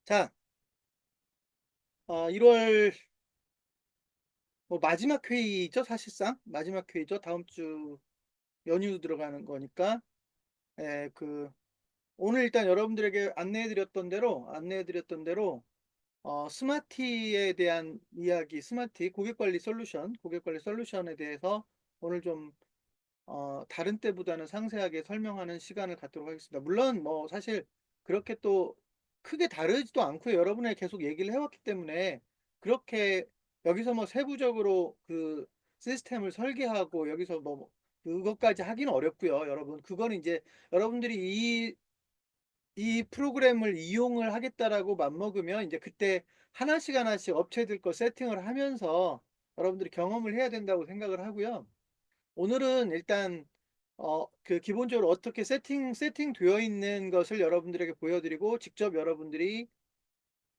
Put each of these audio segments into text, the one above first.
자, 1월 뭐 마지막 회의죠, 사실상 마지막 회의죠. 다음 주 연휴 들어가는 거니까. 그 오늘 일단 여러분들에게 안내해드렸던 대로 스마티에 대한 이야기, 스마티 고객관리 솔루션에 대해서 오늘 좀 다른 때보다는 상세하게 설명하는 시간을 갖도록 하겠습니다. 물론 뭐 사실 그렇게 또 크게 다르지도 않고요. 여러분에 계속 얘기를 해왔기 때문에 그렇게 여기서 뭐 세부적으로 그 시스템을 설계하고 여기서 뭐 그것까지 하기는 어렵고요. 여러분 그거는 이제 여러분들이 이 프로그램을 이용을 하겠다라고 맘먹으면 이제 그때 하나씩 하나씩 업체들 거 세팅을 하면서 여러분들이 경험을 해야 된다고 생각을 하고요. 오늘은 일단 그 기본적으로 어떻게 세팅되어 있는 것을 여러분들에게 보여드리고 직접 여러분들이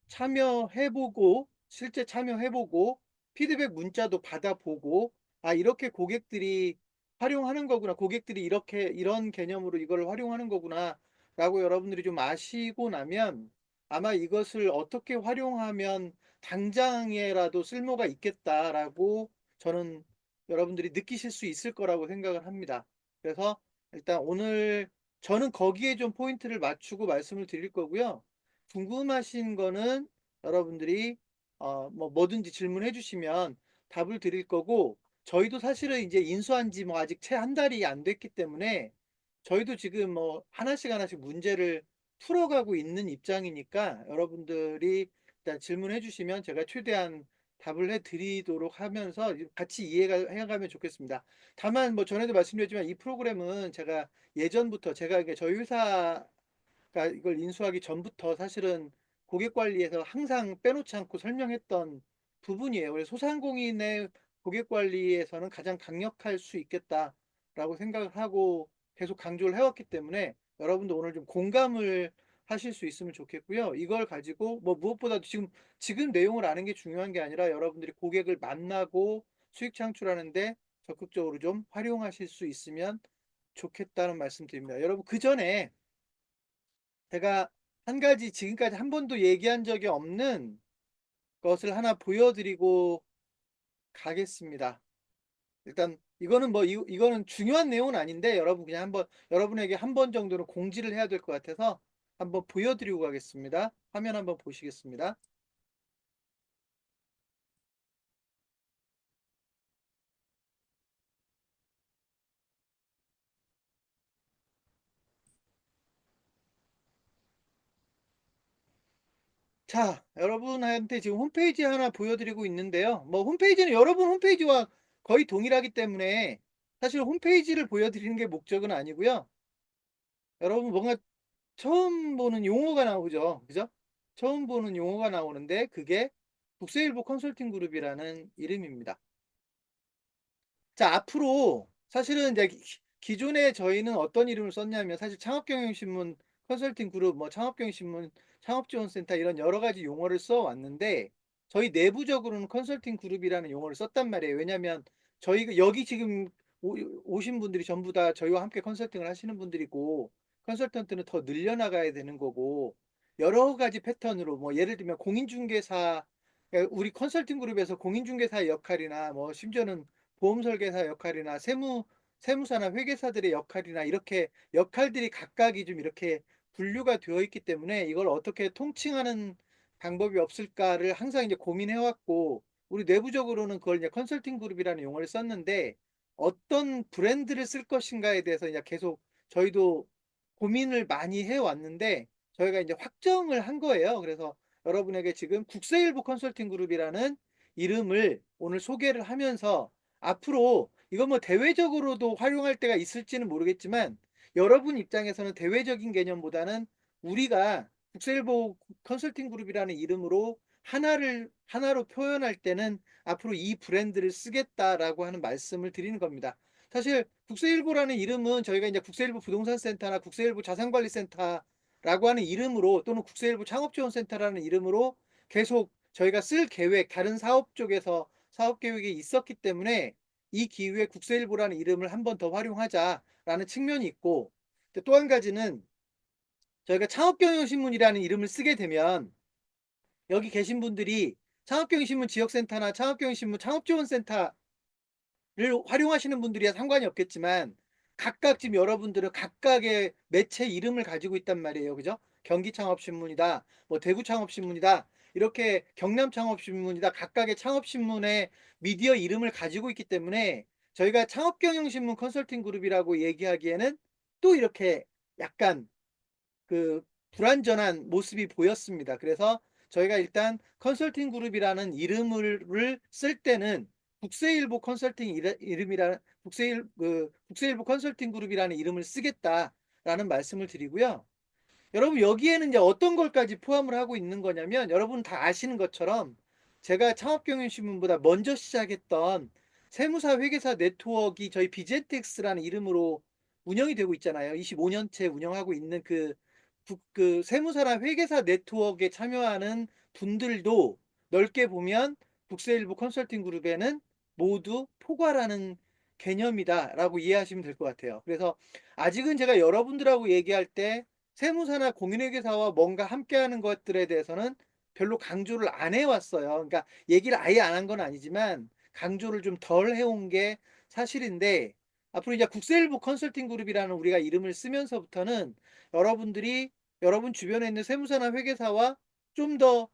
참여해보고 실제 참여해보고 피드백 문자도 받아보고 이렇게 고객들이 활용하는 거구나, 고객들이 이렇게 이런 개념으로 이걸 활용하는 거구나 라고 여러분들이 좀 아시고 나면 아마 이것을 어떻게 활용하면 당장에라도 쓸모가 있겠다라고 저는 여러분들이 느끼실 수 있을 거라고 생각을 합니다. 그래서 일단 오늘 저는 거기에 좀 포인트를 맞추고 말씀을 드릴 거고요. 궁금하신 거는 여러분들이 뭐 뭐든지 질문해 주시면 답을 드릴 거고, 저희도 사실은 이제 인수한 지 뭐 아직 채 한 달이 안 됐기 때문에 저희도 지금 뭐 하나씩 하나씩 문제를 풀어가고 있는 입장이니까 여러분들이 일단 질문해 주시면 제가 최대한 답을 해 드리도록 하면서 같이 이해가 해가면 좋겠습니다. 다만 뭐 전에도 말씀드렸지만 이 프로그램은 제가 예전부터 제가 이게 저희 회사 그러니까 이걸 인수하기 전부터 사실은 고객 관리에서 항상 빼놓지 않고 설명했던 부분이에요. 그래서 소상공인의 고객 관리에서는 가장 강력할 수 있겠다라고 생각을 하고 계속 강조를 해왔기 때문에 여러분도 오늘 좀 공감을 하실 수 있으면 좋겠고요. 이걸 가지고 뭐 무엇보다도 지금 내용을 아는 게 중요한 게 아니라 여러분들이 고객을 만나고 수익 창출하는데 적극적으로 좀 활용하실 수 있으면 좋겠다는 말씀 드립니다. 여러분 그 전에 제가 한 가지 지금까지 한 번도 얘기한 적이 없는 것을 하나 보여드리고 가겠습니다. 일단 이거는 뭐 이거는 중요한 내용은 아닌데 여러분 그냥 한번 여러분에게 한 번 정도는 공지를 해야 될 것 같아서 한번 보여드리고 가겠습니다. 화면 한번 보시겠습니다. 자, 여러분한테 지금 홈페이지 하나 보여드리고 있는데요. 뭐 홈페이지는 여러분 홈페이지와 거의 동일하기 때문에 사실 홈페이지를 보여드리는 게 목적은 아니고요. 여러분 뭔가 처음 보는 용어가 나오죠. 그죠? 처음 보는 용어가 나오는데 그게 국세일보 컨설팅 그룹이라는 이름입니다. 자, 앞으로 사실은 이제 기존에 저희는 어떤 이름을 썼냐면 사실 창업경영신문 컨설팅 그룹, 뭐 창업경영신문, 창업지원센터 이런 여러 가지 용어를 써왔는데 저희 내부적으로는 컨설팅 그룹이라는 용어를 썼단 말이에요. 왜냐하면 저희 여기 지금 오신 분들이 전부 다 저희와 함께 컨설팅을 하시는 분들이고 컨설턴트는 더 늘려나가야 되는 거고 여러 가지 패턴으로 뭐 예를 들면 공인중개사 그러니까 우리 컨설팅 그룹에서 공인중개사의 역할이나 뭐 심지어는 보험 설계사 역할이나 세무사나 회계사들의 역할이나 이렇게 역할들이 각각이 좀 이렇게 분류가 되어 있기 때문에 이걸 어떻게 통칭하는 방법이 없을까를 항상 이제 고민해 왔고 우리 내부적으로는 그걸 이제 컨설팅 그룹이라는 용어를 썼는데 어떤 브랜드를 쓸 것인가에 대해서 이제 계속 저희도 고민을 많이 해 왔는데 저희가 이제 확정을 한 거예요. 그래서 여러분에게 지금 국세일보 컨설팅 그룹이라는 이름을 오늘 소개를 하면서 앞으로 이거 뭐 대외적으로도 활용할 때가 있을지는 모르겠지만 여러분 입장에서는 대외적인 개념보다는 우리가 국세일보 컨설팅 그룹이라는 이름으로 하나로 표현할 때는 앞으로 이 브랜드를 쓰겠다라고 하는 말씀을 드리는 겁니다. 사실 국세일보라는 이름은 저희가 이제 국세일보 부동산센터나 국세일보 자산관리센터라고 하는 이름으로 또는 국세일보 창업지원센터라는 이름으로 계속 저희가 쓸 계획, 다른 사업 쪽에서 사업 계획이 있었기 때문에 이 기회에 국세일보라는 이름을 한 번 더 활용하자라는 측면이 있고 또 한 가지는 저희가 창업경영신문이라는 이름을 쓰게 되면 여기 계신 분들이 창업경영신문 지역센터나 창업경영신문 창업지원센터를 활용하시는 분들이야 상관이 없겠지만 각각 지금 여러분들은 각각의 매체 이름을 가지고 있단 말이에요. 그죠? 경기창업신문이다, 뭐 대구창업신문이다, 이렇게 경남창업신문이다, 각각의 창업신문의 미디어 이름을 가지고 있기 때문에 저희가 창업경영신문 컨설팅 그룹이라고 얘기하기에는 또 이렇게 약간 그 불완전한 모습이 보였습니다. 그래서 저희가 일단 컨설팅 그룹이라는 이름을 쓸 때는 국세일보 컨설팅 이름이라 국세일보 컨설팅 그룹이라는 이름을 쓰겠다라는 말씀을 드리고요. 여러분 여기에는 이제 어떤 걸까지 포함을 하고 있는 거냐면 여러분 다 아시는 것처럼 제가 창업경영신문보다 먼저 시작했던 세무사 회계사 네트워크가 저희 비젠텍스라는 이름으로 운영이 되고 있잖아요. 25년째 운영하고 있는 그 세무사나 회계사 네트워크에 참여하는 분들도 넓게 보면 국세일보 컨설팅 그룹에는 모두 포괄하는 개념이다라고 이해하시면 될 것 같아요. 그래서 아직은 제가 여러분들하고 얘기할 때 세무사나 공인회계사와 뭔가 함께하는 것들에 대해서는 별로 강조를 안 해왔어요. 그러니까 얘기를 아예 안 한 건 아니지만 강조를 좀 덜 해온 게 사실인데 앞으로 이제 국세일보 컨설팅 그룹이라는 우리가 이름을 쓰면서부터는 여러분들이 여러분 주변에 있는 세무사나 회계사와 좀 더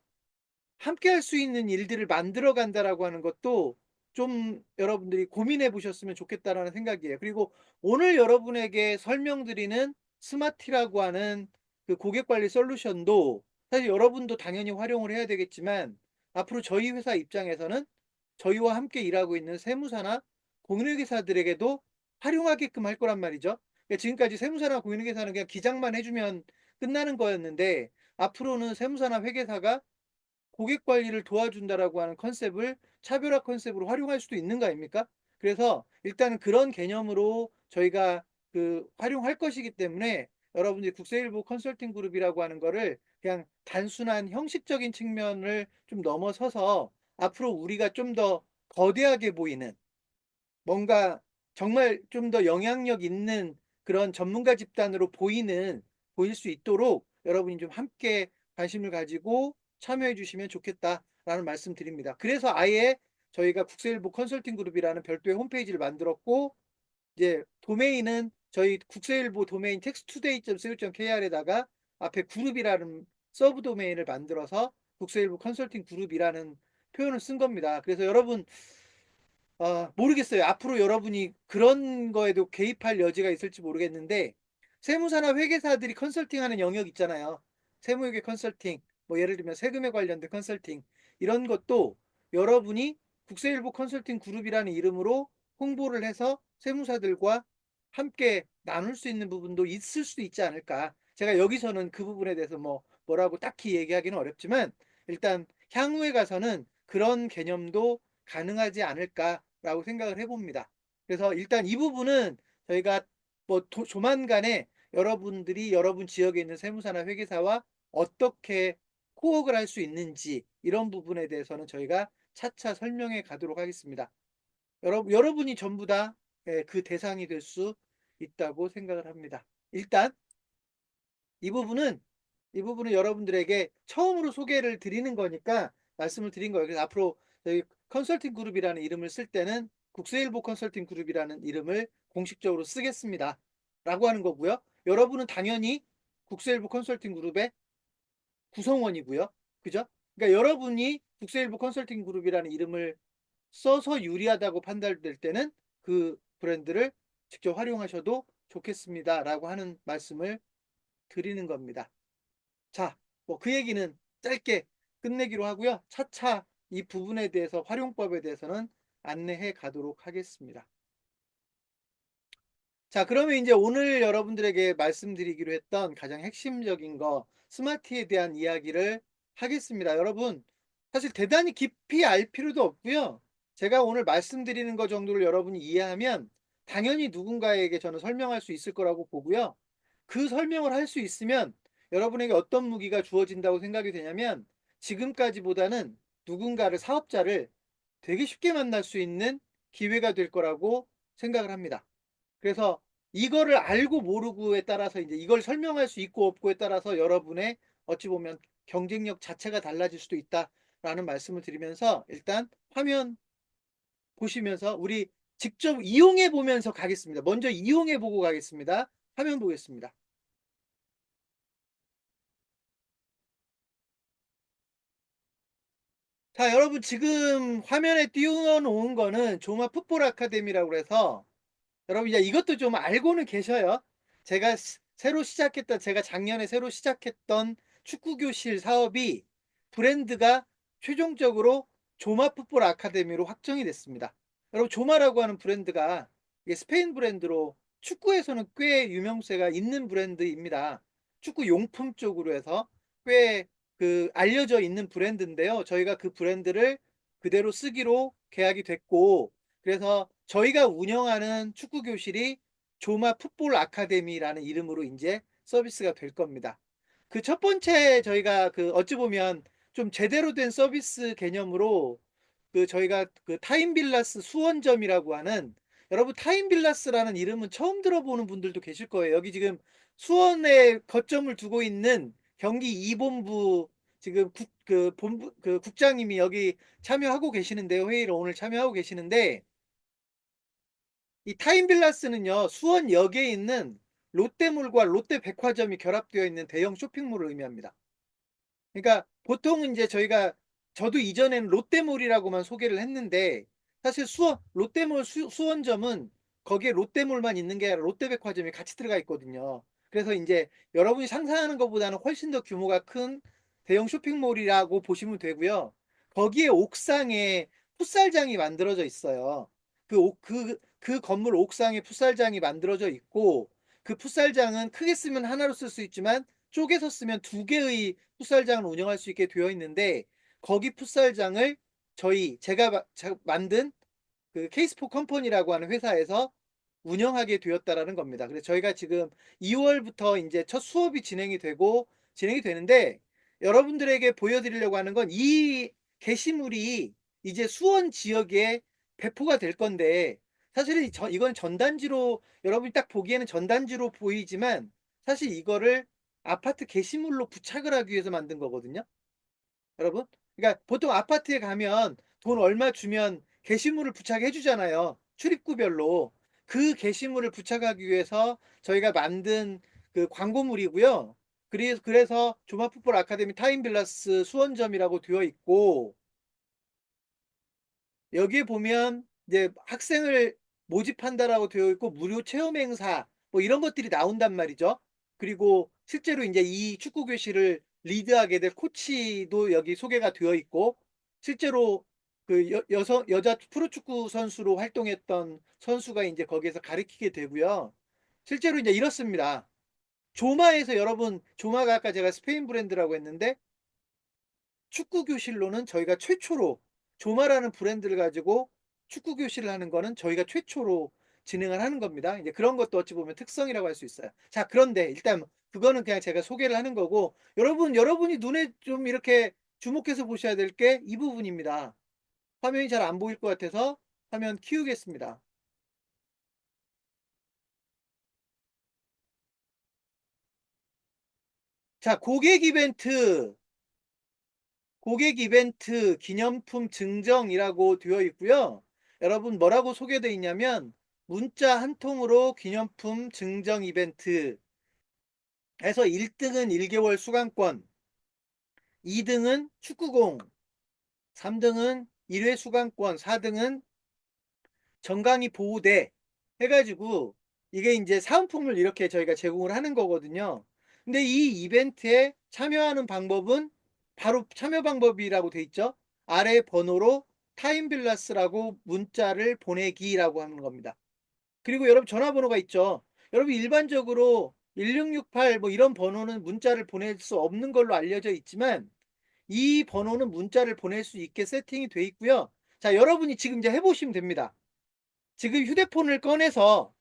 함께 할 수 있는 일들을 만들어 간다라고 하는 것도 좀 여러분들이 고민해 보셨으면 좋겠다라는 생각이에요. 그리고 오늘 여러분에게 설명드리는 스마티라고 하는 그 고객 관리 솔루션도 사실 여러분도 당연히 활용을 해야 되겠지만 앞으로 저희 회사 입장에서는 저희와 함께 일하고 있는 세무사나 공인회계사들에게도 활용하게끔 할 거란 말이죠. 그러니까 지금까지 세무사나 공인회계사는 그냥 기장만 해주면 끝나는 거였는데 앞으로는 세무사나 회계사가 고객 관리를 도와준다라고 하는 컨셉을 차별화 컨셉으로 활용할 수도 있는 거 아닙니까? 그래서 일단은 그런 개념으로 저희가 활용할 것이기 때문에 여러분들이 국세일보 컨설팅 그룹이라고 하는 거를 그냥 단순한 형식적인 측면을 좀 넘어서서 앞으로 우리가 좀 더 거대하게 보이는 뭔가 정말 좀 더 영향력 있는 그런 전문가 집단으로 보일 수 있도록 여러분이 좀 함께 관심을 가지고 참여해 주시면 좋겠다라는 말씀 드립니다. 그래서 아예 저희가 국세일보 컨설팅 그룹이라는 별도의 홈페이지를 만들었고 이제 도메인은 저희 국세일보 도메인 texttoday.co.kr에다가 앞에 그룹이라는 서브 도메인을 만들어서 국세일보 컨설팅 그룹이라는 표현을 쓴 겁니다. 그래서 여러분 모르겠어요. 앞으로 여러분이 그런 거에도 개입할 여지가 있을지 모르겠는데 세무사나 회계사들이 컨설팅하는 영역 있잖아요. 세무회계 컨설팅, 뭐 예를 들면 세금에 관련된 컨설팅 이런 것도 여러분이 국세일보 컨설팅 그룹이라는 이름으로 홍보를 해서 세무사들과 함께 나눌 수 있는 부분도 있을 수도 있지 않을까. 제가 여기서는 그 부분에 대해서 뭐라고 딱히 얘기하기는 어렵지만 일단 향후에 가서는 그런 개념도 가능하지 않을까라고 생각을 해봅니다. 그래서 일단 이 부분은 저희가 조만간에 여러분들이 여러분 지역에 있는 세무사나 회계사와 어떻게 코업을 할 수 있는지 이런 부분에 대해서는 저희가 차차 설명해 가도록 하겠습니다. 여러분이 전부 다 그 대상이 될 수 있다고 생각을 합니다. 일단 이 부분은 이 부분은 여러분들에게 처음으로 소개를 드리는 거니까 말씀을 드린 거예요. 그래서 앞으로 저희 컨설팅 그룹이라는 이름을 쓸 때는 국세일보 컨설팅 그룹이라는 이름을 공식적으로 쓰겠습니다. 라고 하는 거고요. 여러분은 당연히 국세일보 컨설팅 그룹의 구성원이고요. 그죠? 그러니까 여러분이 국세일보 컨설팅 그룹이라는 이름을 써서 유리하다고 판단될 때는 그 브랜드를 직접 활용하셔도 좋겠습니다. 라고 하는 말씀을 드리는 겁니다. 자, 그 얘기는 짧게 끝내기로 하고요. 차차 이 부분에 대해서 활용법에 대해서는 안내해 가도록 하겠습니다. 자, 그러면 이제 오늘 여러분들에게 말씀드리기로 했던 가장 핵심적인 거 스마트에 대한 이야기를 하겠습니다. 여러분, 사실 대단히 깊이 알 필요도 없고요. 제가 오늘 말씀드리는 것 정도를 여러분이 이해하면 당연히 누군가에게 저는 설명할 수 있을 거라고 보고요. 그 설명을 할 수 있으면 여러분에게 어떤 무기가 주어진다고 생각이 되냐면 지금까지보다는 누군가를 사업자를 되게 쉽게 만날 수 있는 기회가 될 거라고 생각을 합니다. 그래서 이거를 알고 모르고에 따라서 이제 이걸 설명할 수 있고 없고에 따라서 여러분의 어찌 보면 경쟁력 자체가 달라질 수도 있다라는 말씀을 드리면서 일단 화면 보시면서 우리 직접 이용해 보면서 가겠습니다. 먼저 이용해 보고 가겠습니다. 화면 보겠습니다. 자, 여러분 지금 화면에 띄워 놓은 거는 조마 풋볼 아카데미라고 해서 여러분 이제 이것도 좀 알고는 계셔요. 제가 새로 시작했던 제가 작년에 새로 시작했던 축구 교실 사업이 브랜드가 최종적으로 조마 풋볼 아카데미로 확정이 됐습니다. 여러분 조마라고 하는 브랜드가 이게 스페인 브랜드로 축구에서는 꽤 유명세가 있는 브랜드입니다. 축구 용품 쪽으로 해서 꽤 알려져 있는 브랜드인데요. 저희가 그 브랜드를 그대로 쓰기로 계약이 됐고, 그래서 저희가 운영하는 축구 교실이 조마 풋볼 아카데미라는 이름으로 이제 서비스가 될 겁니다. 그 첫 번째 저희가 어찌 보면 좀 제대로 된 서비스 개념으로 저희가 타임빌라스 수원점이라고 하는, 여러분 타임빌라스라는 이름은 처음 들어보는 분들도 계실 거예요. 여기 지금 수원에 거점을 두고 있는 경기 2본부 지금 본부 국장님이 여기 참여하고 계시는데요. 회의를 오늘 참여하고 계시는데, 이 타임빌라스는요, 수원역에 있는 롯데몰과 롯데백화점이 결합되어 있는 대형 쇼핑몰을 의미합니다. 그러니까 보통은 이제 저도 이전에는 롯데몰이라고만 소개를 했는데, 사실 롯데몰 수원점은 거기에 롯데몰만 있는 게 아니라 롯데백화점이 같이 들어가 있거든요. 그래서 이제 여러분이 상상하는 것보다는 훨씬 더 규모가 큰 대형 쇼핑몰이라고 보시면 되고요. 거기에 옥상에 풋살장이 만들어져 있어요. 그 건물 옥상에 풋살장이 만들어져 있고, 그 풋살장은 크게 쓰면 하나로 쓸 수 있지만 쪼개서 쓰면 두 개의 풋살장을 운영할 수 있게 되어 있는데, 거기 풋살장을 제가 만든 케이스포 컴퍼니라고 하는 회사에서 운영하게 되었다라는 겁니다. 그래서 저희가 지금 2월부터 이제 첫 수업이 진행이 되는데, 여러분들에게 보여드리려고 하는 건 이 게시물이 이제 수원 지역에 배포가 될 건데, 사실 이건 전단지로 여러분이 딱 보기에는 전단지로 보이지만 사실 이거를 아파트 게시물로 부착을 하기 위해서 만든 거거든요. 여러분, 그러니까 보통 아파트에 가면 돈 얼마 주면 게시물을 부착해 주잖아요. 출입구별로. 그 게시물을 부착하기 위해서 저희가 만든 광고물이고요. 그래서 조마풋볼 아카데미 타임빌라스 수원점이라고 되어 있고, 여기에 보면 이제 학생을 모집한다라고 되어 있고 무료 체험 행사 뭐 이런 것들이 나온단 말이죠. 그리고 실제로 이제 이 축구 교실을 리드하게 될 코치도 여기 소개가 되어 있고, 실제로 여자 프로축구 선수로 활동했던 선수가 이제 거기에서 가르치게 되고요. 실제로 이제 이렇습니다. 조마에서 여러분, 조마가 아까 제가 스페인 브랜드라고 했는데, 축구 교실로는 저희가 최초로 조마라는 브랜드를 가지고 축구 교실을 하는 거는 저희가 최초로 진행을 하는 겁니다. 이제 그런 것도 어찌 보면 특성이라고 할 수 있어요. 자, 그런데 일단 그거는 그냥 제가 소개를 하는 거고, 여러분이 눈에 좀 이렇게 주목해서 보셔야 될 게 이 부분입니다. 화면이 잘 안 보일 것 같아서 화면 키우겠습니다. 자, 고객 이벤트 기념품 증정이라고 되어 있고요. 여러분 뭐라고 소개되어 있냐면, 문자 한 통으로 기념품 증정 이벤트 해서 1등은 1개월 수강권, 2등은 축구공, 3등은 1회 수강권, 4등은 정강이 보호대 해가지고 이게 이제 사은품을 이렇게 저희가 제공을 하는 거거든요. 근데 이 이벤트에 참여하는 방법은 바로 참여 방법이라고 돼 있죠. 아래 번호로 타임빌라스라고 문자를 보내기라고 하는 겁니다. 그리고 여러분 전화번호가 있죠. 여러분 일반적으로 1668 뭐 이런 번호는 문자를 보낼 수 없는 걸로 알려져 있지만, 이 번호는 문자를 보낼 수 있게 세팅이 돼 있고요. 자, 여러분이 지금 이제 해보시면 됩니다. 지금 휴대폰을 꺼내서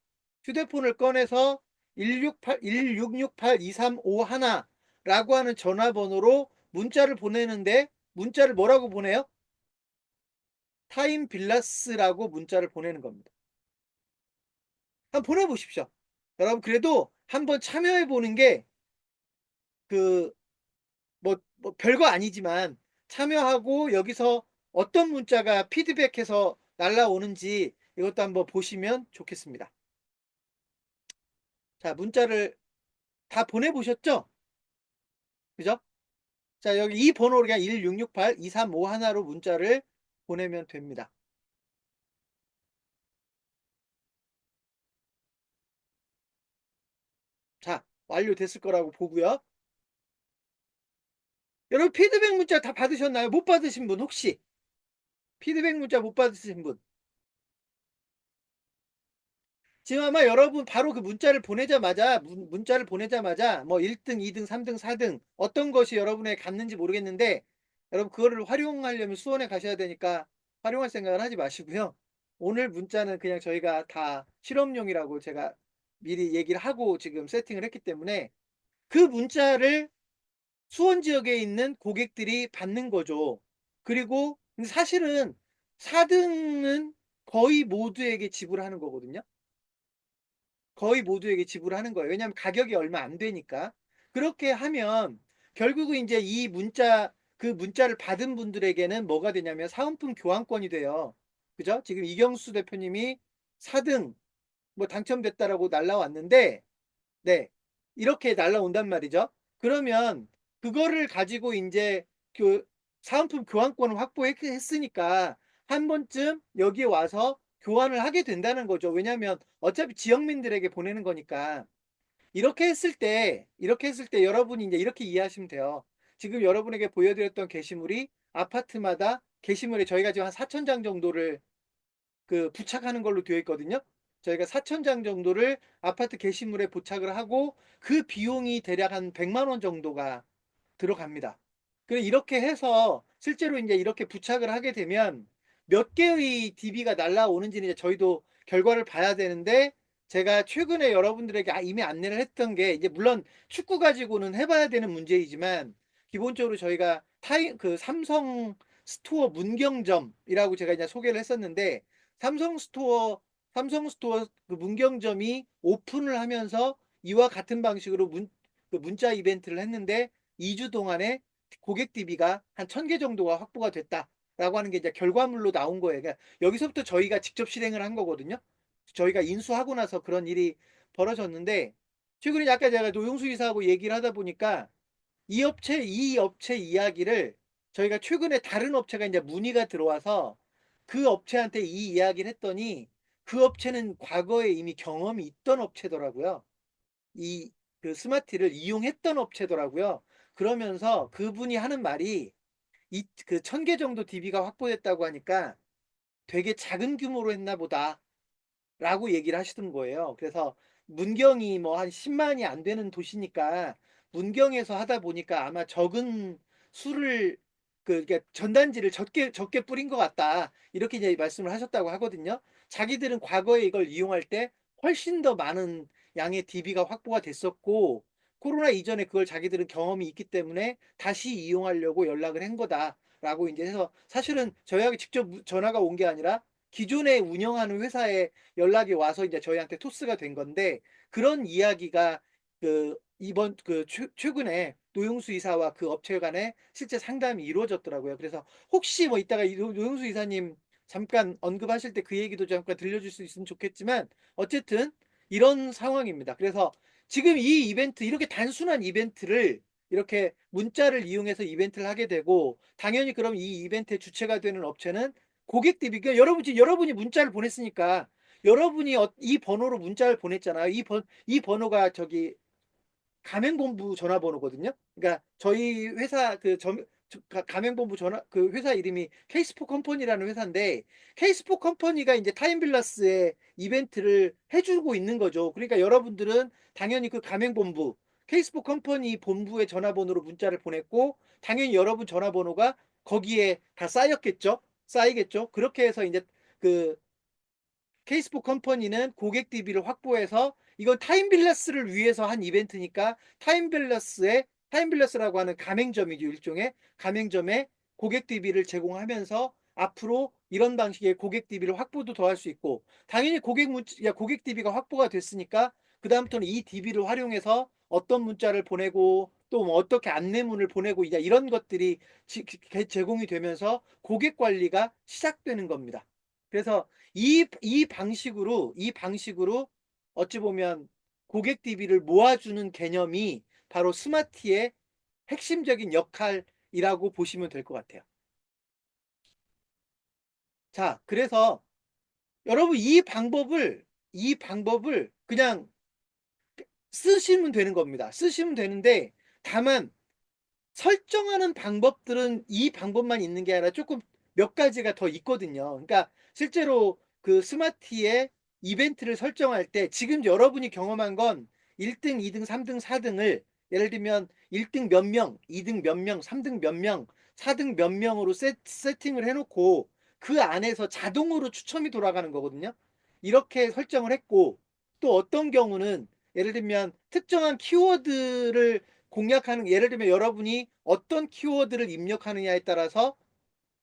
1668-2351라고 하는 전화번호로 문자를 보내는데, 문자를 뭐라고 보내요? 타임 빌라스라고 문자를 보내는 겁니다. 한번 보내보십시오. 여러분 그래도 한번 참여해 보는 게 뭐 별거 아니지만 참여하고 여기서 어떤 문자가 피드백해서 날라오는지 이것도 한번 보시면 좋겠습니다. 자, 문자를 다 보내 보셨죠? 그죠? 자, 여기 이 번호로 그냥 1668-2351 로 문자를 보내면 됩니다. 자, 완료됐을 거라고 보고요. 여러분 피드백 문자 다 받으셨나요? 못 받으신 분 혹시? 피드백 문자 못 받으신 분? 지금 아마 여러분 바로 그 문자를 보내자마자 문자를 보내자마자 뭐 1 등, 2 등, 3 등, 4등 어떤 것이 여러분에게 갔는지 모르겠는데 여러분 그거를 활용하려면 수원에 가셔야 되니까 활용할 생각은 하지 마시고요. 오늘 문자는 그냥 저희가 다 실험용이라고 제가 미리 얘기를 하고 지금 세팅을 했기 때문에 그 문자를 수원 지역에 있는 고객들이 받는 거죠. 그리고 근데 사실은 4 등은 거의 모두에게 지불하는 거거든요. 거의 모두에게 지불하는 거예요. 왜냐하면 가격이 얼마 안 되니까. 그렇게 하면 결국은 인제 이 문자 그 문자를 받은 분들에게는 뭐가 되냐면 사은품 교환권이 돼요. 그죠? 지금 이경수 대표님이 4등 뭐 당첨됐다라고 날라왔는데 네. 이렇게 날라온단 말이죠. 그러면 그거를 가지고 인제 그 사은품 교환권을 했으니까 한 번쯤 여기에 와서 교환을 하게 된다는 거죠. 왜냐하면 어차피 지역민들에게 보내는 거니까. 이렇게 했을 때 여러분이 인제 이렇게 이해하시면 돼요. 지금 여러분에게 보여 드렸던 게시물이 아파트마다 게시물에 저희가 지금 한 4천 장 정도를 부착하는 걸로 되어 있거든요. 저희가 4천 장 정도를 아파트 게시물에 부착을 하고 그 비용이 대략 한 100만 원 정도가 들어갑니다. 이렇게 해서 실제로 인제 이렇게 부착을 하게 되면 몇 개의 DB가 날라오는지는 이제 저희도 결과를 봐야 되는데 제가 최근에 여러분들에게 이미 안내를 했던 게 이제 물론 축구 가지고는 해 봐야 되는 문제이지만 기본적으로 저희가 삼성 스토어 문경점이라고 제가 이제 소개를 했었는데 삼성 스토어 그 문경점이 오픈을 하면서 이와 같은 방식으로 문자 이벤트를 했는데 2주 동안에 고객 DB가 한 1,000개 정도가 확보가 됐다라고 하는 게 이제 결과물로 나온 거예요. 그러니까 여기서부터 저희가 직접 실행을 한 거거든요. 저희가 인수하고 나서 그런 일이 벌어졌는데 최근에 아까 제가 노영수 이사하고 얘기를 하다 보니까 이 업체 이야기를 저희가 최근에 다른 업체가 이제 문의가 들어와서 그 업체한테 이 이야기를 했더니 그 업체는 과거에 이미 경험이 있던 업체더라고요. 이 스마트를 이용했던 업체더라고요. 그러면서 그분이 하는 말이 이 1,000개 정도 DB가 확보됐다고 하니까 "되게 작은 규모로 했나 보다." 라고 얘기를 하시던 거예요. 그래서 문경이 뭐 한 10 만이 안 되는 도시니까 문경에서 하다 보니까 아마 적은 수를 그러니까 "전단지를 적게 뿌린 것 같다." 이렇게 이제 말씀을 하셨다고 하거든요. 자기들은 과거에 이걸 이용할 때 훨씬 더 많은 양의 DB가 확보가 됐었고 코로나 이전에 그걸 자기들은 경험이 있기 때문에 "다시 이용하려고 연락을 한 거다."라고 인제 해서 사실은 저희하고 직접 전화가 온 게 아니라 기존에 운영하는 회사에 연락이 와서 이제 저희한테 토스가 된 건데 그런 이야기가 이번 최근에 노영수 이사와 그 업체 간에 실제 상담이 이루어졌더라고요. 그래서 혹시 뭐 이따가 이 노영수 이사님 잠깐 언급하실 때 그 얘기도 잠깐 들려줄 수 있으면 좋겠지만 어쨌든 이런 상황입니다. 그래서 지금 이 이벤트 이렇게 단순한 이벤트를 이렇게 문자를 이용해서 이벤트를 하게 되고 당연히 그럼 이 이벤트의 주체가 되는 업체는 고객 대비 그러니까 여러분이 문자를 보냈으니까 여러분이 이 번호로 문자를 보냈잖아요. 이 번호가 저기 가맹본부 전화번호거든요. 그러니까 저희 회사 가맹본부 전화 회사 이름이 케이스포 컴퍼니라는 회사인데 케이스포 컴퍼니가 인제 타임빌라스에 이벤트를 해 주고 있는 거죠. 그러니까 여러분들은 당연히 그 가맹본부 케이스포 컴퍼니 본부의 전화번호로 문자를 보냈고 당연히 여러분 전화번호가 거기에 다 쌓이겠죠. 그렇게 해서 인제 그 케이스포 컴퍼니는 고객 DB를 확보해서 이건 타임빌라스를 위해서 한 이벤트니까 타임빌라스라고 하는 가맹점이죠. 일종의 가맹점에 고객 DB를 제공하면서 앞으로 이런 방식의 고객 DB를 확보도 더 할 수 있고 당연히 고객 DB가 확보가 됐으니까 그다음부터는 이 DB를 활용해서 어떤 문자를 보내고 또 뭐 어떻게 안내문을 보내고 있냐 이런 것들이 제공이 되면서 고객 관리가 시작되는 겁니다. 그래서 이 방식으로 어찌 보면 고객 DB를 모아주는 개념이 바로 스마티의 핵심적인 역할이라고 보시면 될 것 같아요. 자, 그래서 여러분 이 방법을 그냥 쓰시면 되는 겁니다. 쓰시면 되는데 다만 설정하는 방법들은 이 방법만 있는 게 아니라 조금 몇 가지가 더 있거든요. 그러니까 실제로 그 스마티의 이벤트를 설정할 때 지금 여러분이 경험한 건 1등, 2등, 3등, 4등을 예를 들면 1등 몇 명, 2등 몇 명, 3등 몇 명, 4등 몇 명으로 세팅을 해놓고 그 안에서 자동으로 추첨이 돌아가는 거거든요. 이렇게 설정을 했고 또 어떤 경우는 예를 들면 특정한 키워드를 공략하는 예를 들면 여러분이 어떤 키워드를 입력하느냐에 따라서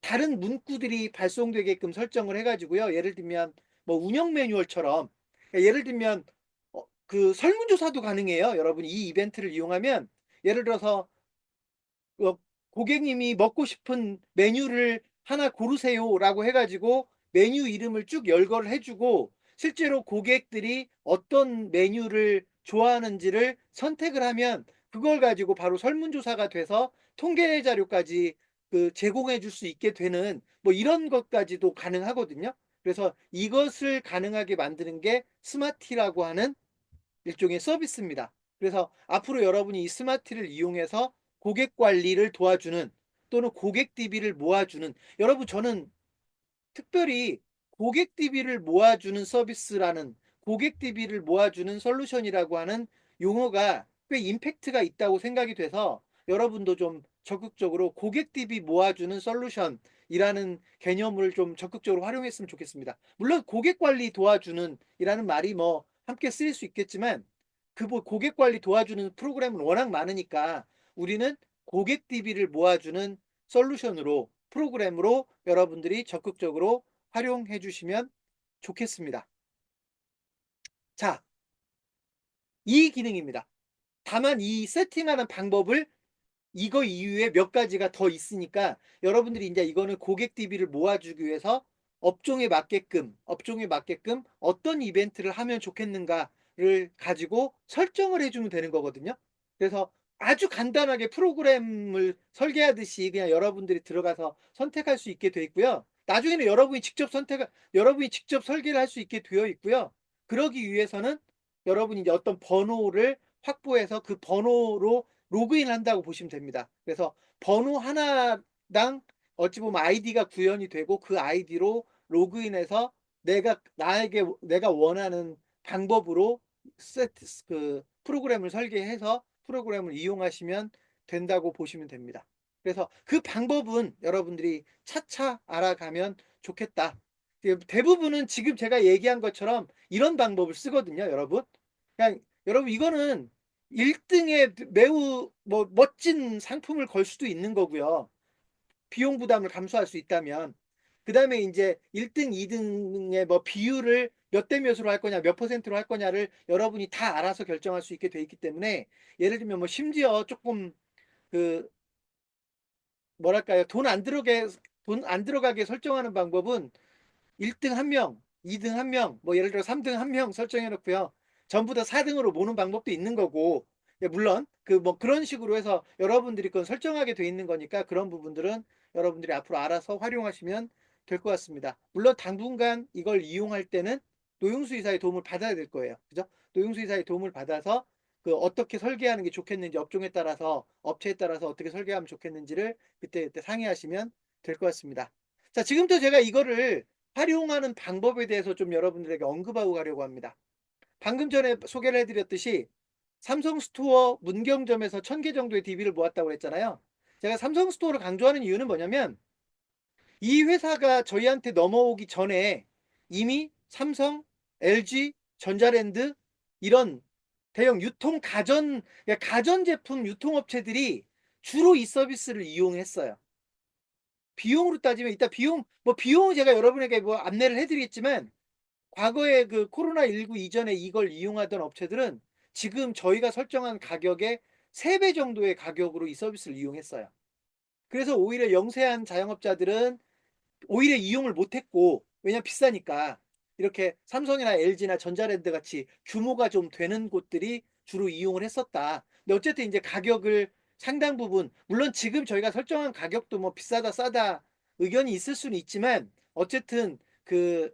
다른 문구들이 발송되게끔 설정을 해 가지고요. 예를 들면 뭐 운영 매뉴얼처럼 그러니까 예를 들면 그 설문조사도 가능해요. 여러분이 이 이벤트를 이용하면 예를 들어서 어, 고객님이 먹고 싶은 메뉴를 하나 고르세요라고 해가지고 메뉴 이름을 쭉 열거를 해주고 실제로 고객들이 어떤 메뉴를 좋아하는지를 선택을 하면 그걸 가지고 바로 설문조사가 돼서 통계 자료까지 그 제공해 줄 수 있게 되는 뭐 이런 것까지도 가능하거든요. 그래서 이것을 가능하게 만드는 게 스마티라고 하는 일종의 서비스입니다. 그래서 앞으로 여러분이 이 스마티를 이용해서 고객 관리를 도와주는 또는 고객 DB를 모아주는 여러분 저는 특별히 고객 DB를 모아주는 서비스라는 고객 DB를 모아주는 솔루션이라고 하는 용어가 꽤 임팩트가 있다고 생각이 돼서 여러분도 좀 적극적으로 고객 DB 모아주는 솔루션이라는 개념을 좀 적극적으로 활용했으면 좋겠습니다. 물론 고객 관리 도와주는 이라는 말이 뭐 함께 쓰일 수 있겠지만 그 뭐 고객 관리 도와주는 프로그램은 워낙 많으니까 우리는 고객 DB를 모아주는 솔루션으로 프로그램으로 여러분들이 적극적으로 활용해 주시면 좋겠습니다. 자, 이 기능입니다. 다만 이 세팅하는 방법을 이거 이후에 몇 가지가 더 있으니까 여러분들이 이제 이거는 고객 DB를 모아주기 위해서 업종에 맞게끔 어떤 이벤트를 하면 좋겠는가를 가지고 설정을 해주면 되는 거거든요. 그래서 아주 간단하게 프로그램을 설계하듯이 그냥 여러분들이 들어가서 선택할 수 있게 되어 있고요. 나중에는 여러분이 직접 설계를 할 수 있게 되어 있고요. 그러기 위해서는 여러분이 이제 어떤 번호를 확보해서 그 번호로 로그인을 한다고 보시면 됩니다. 그래서 번호 하나당 어찌 보면 아이디가 구현이 되고 그 아이디로 로그인해서 내가 원하는 방법으로 세트 그 프로그램을 설계해서 프로그램을 이용하시면 된다고 보시면 됩니다. 그래서 그 방법은 여러분들이 차차 알아가면 좋겠다. 대부분은 지금 제가 얘기한 것처럼 이런 방법을 쓰거든요, 여러분. 그냥 여러분 이거는 1등에 매우 뭐 멋진 상품을 걸 수도 있는 거고요. 비용 부담을 감수할 수 있다면 그다음에 이제 1등, 2등의 뭐 비율을 몇 대 몇으로 할 거냐, 몇 퍼센트로 할 거냐를 여러분이 다 알아서 결정할 수 있게 돼 있기 때문에 예를 들면 뭐 심지어 조금 그 뭐랄까요? 돈 안 들어가게 설정하는 방법은 1등 1명, 2등 1명, 뭐 예를 들어 3등 1명 설정해 놓고요. 전부 다 4등으로 모는 방법도 있는 거고, 예, 물론 그 뭐 그런 식으로 해서 여러분들이 그건 설정하게 돼 있는 거니까 그런 부분들은 여러분들이 앞으로 알아서 활용하시면 될 것 같습니다. 물론 당분간 이걸 이용할 때는 노용수의사의 도움을 받아야 될 거예요. 그죠? 노용수의사의 도움을 받아서 그 어떻게 설계하는 게 좋겠는지 업종에 따라서 업체에 따라서 어떻게 설계하면 좋겠는지를 그때 상의하시면 될 것 같습니다. 자, 지금부터 제가 이거를 활용하는 방법에 대해서 좀 여러분들에게 언급하고 가려고 합니다. 방금 전에 소개를 해드렸듯이 삼성 스토어 문경점에서 1000개 정도의 DB를 모았다고 했잖아요. 제가 삼성 스토어를 강조하는 이유는 뭐냐면 이 회사가 저희한테 넘어오기 전에 이미 삼성, LG, 전자랜드 이런 대형 가전제품 유통업체들이 주로 이 서비스를 이용했어요. 비용으로 따지면 이따 비용은 제가 여러분에게 뭐 안내를 해드리겠지만 과거에 그 코로나19 이전에 이걸 이용하던 업체들은 지금 저희가 설정한 가격에 3배 정도의 가격으로 이 서비스를 이용했어요. 그래서 오히려 영세한 자영업자들은 오히려 이용을 못했고, 왜냐면 비싸니까. 이렇게 삼성이나 LG나 전자랜드 같이 규모가 좀 되는 곳들이 주로 이용을 했었다. 근데 어쨌든 이제 가격을 상당 부분, 물론 지금 저희가 설정한 가격도 뭐 비싸다 싸다 의견이 있을 수는 있지만, 어쨌든 그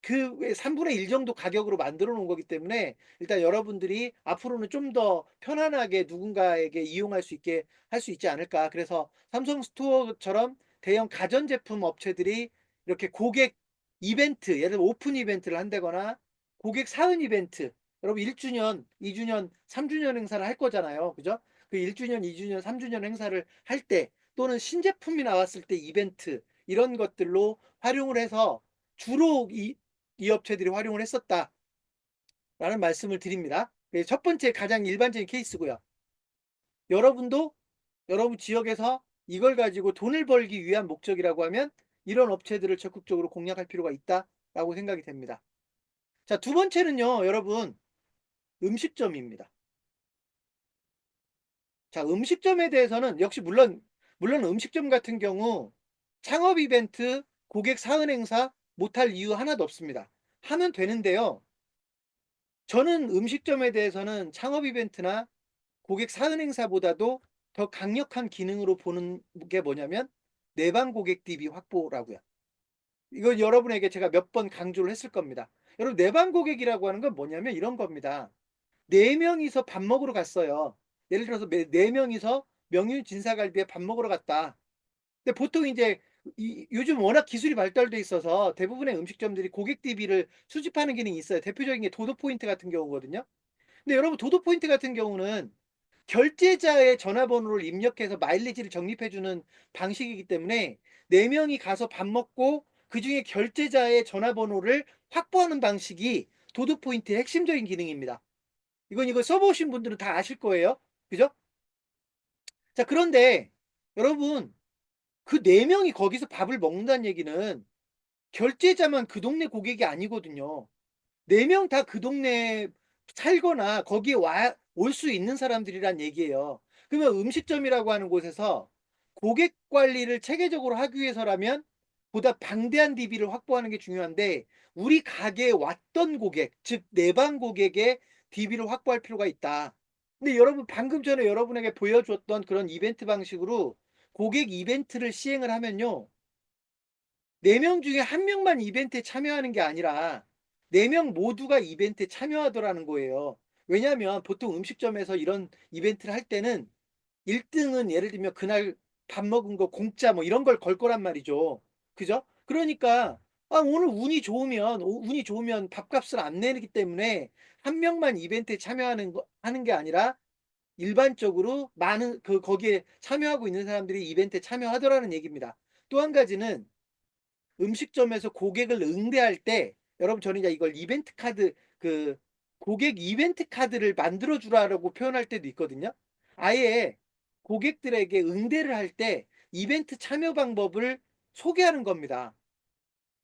3분의 1 정도 가격으로 만들어 놓은 거기 때문에 일단 여러분들이 앞으로는 좀 더 편안하게 누군가에게 이용할 수 있게 할 수 있지 않을까. 그래서 삼성 스토어처럼 대형 가전제품 업체들이 이렇게 고객 이벤트, 예를 들어 오픈 이벤트를 한다거나 고객 사은 이벤트, 여러분 1주년, 2주년, 3주년 행사를 할 거잖아요. 그죠? 그 1주년, 2주년, 3주년 행사를 할 때, 또는 신제품이 나왔을 때 이벤트, 이런 것들로 활용을 해서 주로 이 업체들이 활용을 했었다라는 말씀을 드립니다. 첫 번째 가장 일반적인 케이스고요. 여러분도 여러분 지역에서 이걸 가지고 돈을 벌기 위한 목적이라고 하면 이런 업체들을 적극적으로 공략할 필요가 있다라고 생각이 됩니다. 자, 두 번째는요, 여러분, 음식점입니다. 자, 음식점에 대해서는 역시 물론 음식점 같은 경우 창업 이벤트, 고객 사은 행사 못할 이유 하나도 없습니다. 하면 되는데요. 저는 음식점에 대해서는 창업 이벤트나 고객 사은 행사보다도 더 강력한 기능으로 보는 게 뭐냐면 내방 고객 DB 확보라고요. 이건 여러분에게 제가 몇 번 강조를 했을 겁니다. 여러분, 내방 고객이라고 하는 건 뭐냐면 이런 겁니다. 4명이서 밥 먹으러 갔어요. 예를 들어서 4명이서 명륜 진사갈비에 밥 먹으러 갔다. 근데 보통 이제 요즘 워낙 기술이 발달돼 있어서 대부분의 음식점들이 고객 DB를 수집하는 기능이 있어요. 대표적인 게 도도 포인트 같은 경우거든요. 근데 여러분, 도도 포인트 같은 경우는 결제자의 전화번호를 입력해서 마일리지를 적립해 주는 방식이기 때문에 4명이 가서 밥 먹고 그중에 결제자의 전화번호를 확보하는 방식이 도도 포인트의 핵심적인 기능입니다. 이거 써보신 분들은 다 아실 거예요. 그죠? 자, 그런데 여러분, 그 4명이 거기서 밥을 먹는다는 얘기는 결제자만 그 동네 고객이 아니거든요. 4명 다 그 동네에 살거나 거기에 올 수 있는 사람들이란 얘기예요. 그러면 음식점이라고 하는 곳에서 고객 관리를 체계적으로 하기 위해서라면 보다 방대한 DB를 확보하는 게 중요한데, 우리 가게에 왔던 고객, 즉 내방 고객의 DB를 확보할 필요가 있다. 근데 여러분, 방금 전에 여러분에게 보여줬던 그런 이벤트 방식으로 고객 이벤트를 시행을 하면요, 4명 중에 1명만 이벤트에 참여하는 게 아니라 4명 모두가 이벤트에 참여하더라는 거예요. 왜냐하면 보통 음식점에서 이런 이벤트를 할 때는 1등은 예를 들면 그날 밥 먹은 거 공짜 뭐 이런 걸 걸 거란 말이죠. 그죠? 그러니까 오늘 운이 좋으면 밥값을 안 내기 때문에 1명만 이벤트에 참여하는 거 하는 게 아니라 일반적으로 많은 거기에 참여하고 있는 사람들이 이벤트에 참여하더라는 얘기입니다. 또 한 가지는 음식점에서 고객을 응대할 때, 여러분, 저는 이제 이걸 이벤트 카드, 고객 이벤트 카드를 만들어 주라고 표현할 때도 있거든요. 아예 고객들에게 응대를 할 때 이벤트 참여 방법을 소개하는 겁니다.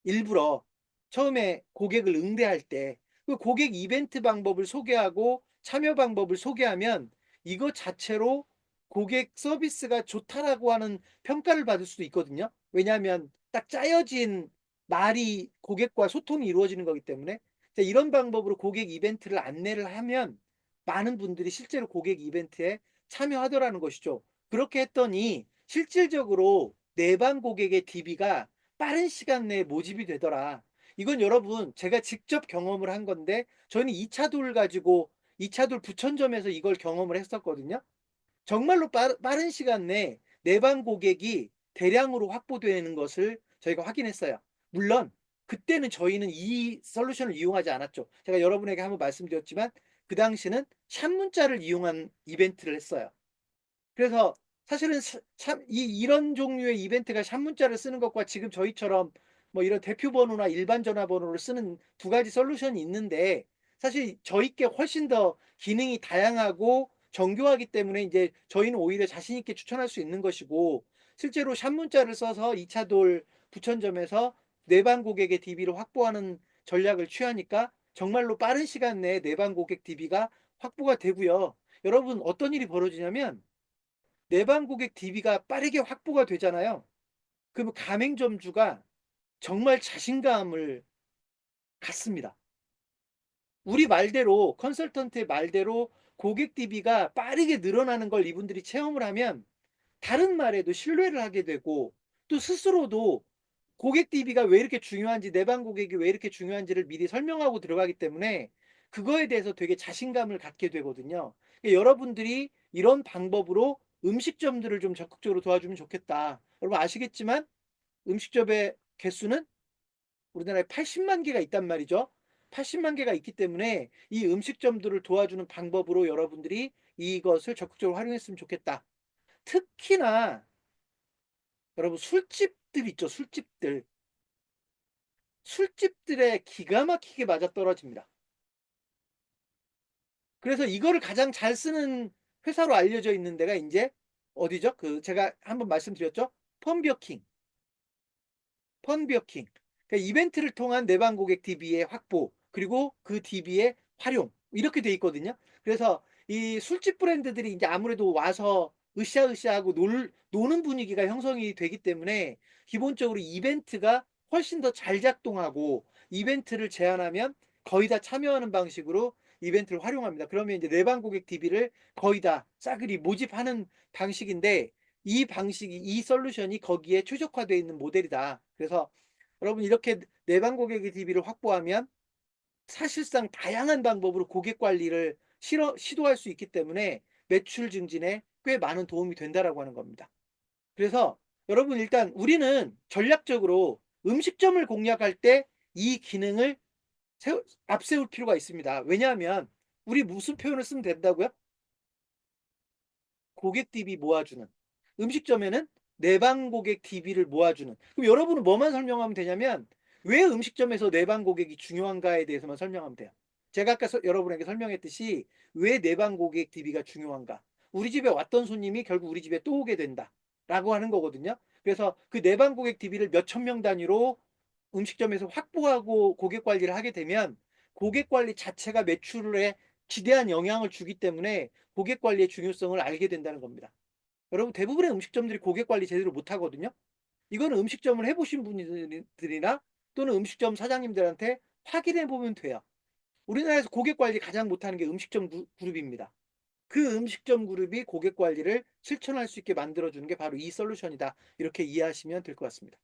일부러 처음에 고객을 응대할 때 그 고객 이벤트 방법을 소개하고 참여 방법을 소개하면 이것 자체로 고객 서비스가 좋다라고 하는 평가를 받을 수도 있거든요. 왜냐하면 딱 짜여진 말이 고객과 소통이 이루어지는 거기 때문에. 이런 방법으로 고객 이벤트를 안내를 하면 많은 분들이 실제로 고객 이벤트에 참여하더라는 것이죠. 그렇게 했더니 실질적으로 내방 고객의 DB가 빠른 시간 내에 모집이 되더라. 이건 여러분, 제가 직접 경험을 한 건데, 저는 2차 돌 가지고 2차 돌 부천점에서 이걸 경험을 했었거든요. 정말로 빠른 시간 내에 내방 고객이 대량으로 확보되는 것을 저희가 확인했어요. 물론 그때는 저희는 이 솔루션을 이용하지 않았죠. 제가 여러분에게 한번 말씀드렸지만 그 당시는 샷 문자를 이용한 이벤트를 했어요. 그래서 사실은 참 이런 종류의 이벤트가 샷 문자를 쓰는 것과 지금 저희처럼 뭐 이런 대표 번호나 일반 전화번호를 쓰는 두 가지 솔루션이 있는데, 사실 저희께 훨씬 더 기능이 다양하고 정교하기 때문에 이제 저희는 오히려 자신 있게 추천할 수 있는 것이고, 실제로 샷 문자를 써서 2차 돌 부천점에서 내방 고객의 DB를 확보하는 전략을 취하니까 정말로 빠른 시간 내에 내방 고객 DB가 확보가 되고요. 여러분 어떤 일이 벌어지냐면 내방 고객 DB가 빠르게 확보가 되잖아요. 그러면 가맹점주가 정말 자신감을 갖습니다. 우리 말대로 컨설턴트의 말대로 고객 DB가 빠르게 늘어나는 걸 이분들이 체험을 하면 다른 말에도 신뢰를 하게 되고 또 스스로도 고객 DB가 왜 이렇게 중요한지 내방 고객이 왜 이렇게 중요한지를 미리 설명하고 들어가기 때문에 그거에 대해서 되게 자신감을 갖게 되거든요. 그러니까 여러분들이 이런 방법으로 음식점들을 좀 적극적으로 도와주면 좋겠다. 여러분 아시겠지만 음식점의 개수는 우리나라에 80만 개가 있단 말이죠. 80만 개가 있기 때문에 이 음식점들을 도와주는 방법으로 여러분들이 이것을 적극적으로 활용했으면 좋겠다. 특히나 여러분 술집들 있죠. 술집들. 술집들에 기가 막히게 맞아떨어집니다. 그래서 이거를 가장 잘 쓰는 회사로 알려져 있는 데가 인제 어디죠? 그 제가 한번 말씀드렸죠? 펀비어킹. 펀비어킹. 그러니까 이벤트를 통한 내방 고객 DB의 확보, 그리고 그 DB의 활용 이렇게 돼 있거든요. 그래서 이 술집 브랜드들이 인제 아무래도 와서 으쌰으쌰하고 노는 분위기가 형성이 되기 때문에 기본적으로 이벤트가 훨씬 더 잘 작동하고 이벤트를 제안하면 거의 다 참여하는 방식으로 이벤트를 활용합니다. 그러면 이제 내방 고객 DB를 거의 다 싸그리 모집하는 방식인데 이 방식이 이 솔루션이 거기에 최적화되어 있는 모델이다. 그래서 여러분 이렇게 내방 고객의 DB를 확보하면 사실상 다양한 방법으로 고객 관리를 시도할 수 있기 때문에 매출 증진에 꽤 많은 도움이 된다라고 하는 겁니다. 그래서 여러분 일단 우리는 전략적으로 음식점을 공략할 때 이 기능을 앞세울 필요가 있습니다. 왜냐하면 우리 무슨 표현을 쓰면 된다고요? 고객 DB 모아주는. 음식점에는 내방 고객 DB를 모아주는. 그럼 여러분은 뭐만 설명하면 되냐면 왜 음식점에서 내방 고객이 중요한가에 대해서만 설명하면 돼요. 제가 아까 여러분에게 설명했듯이 왜 내방 고객 DB가 중요한가. 우리 집에 왔던 손님이 결국 우리 집에 또 오게 된다. 라고 하는 거거든요. 그래서 그 내방 고객 DB를 몇천 명 단위로 음식점에서 확보하고 고객 관리를 하게 되면 고객 관리 자체가 매출에 지대한 영향을 주기 때문에 고객 관리의 중요성을 알게 된다는 겁니다. 여러분 대부분의 음식점들이 고객 관리 제대로 못 하거든요. 이거는 음식점을 해보신 분들이나 또는 음식점 사장님들한테 확인해 보면 돼요. 우리나라에서 고객 관리 가장 못하는 게 음식점 그룹입니다. 그 음식점 그룹이 고객 관리를 실천할 수 있게 만들어주는 게 바로 이 솔루션이다. 이렇게 이해하시면 될 것 같습니다.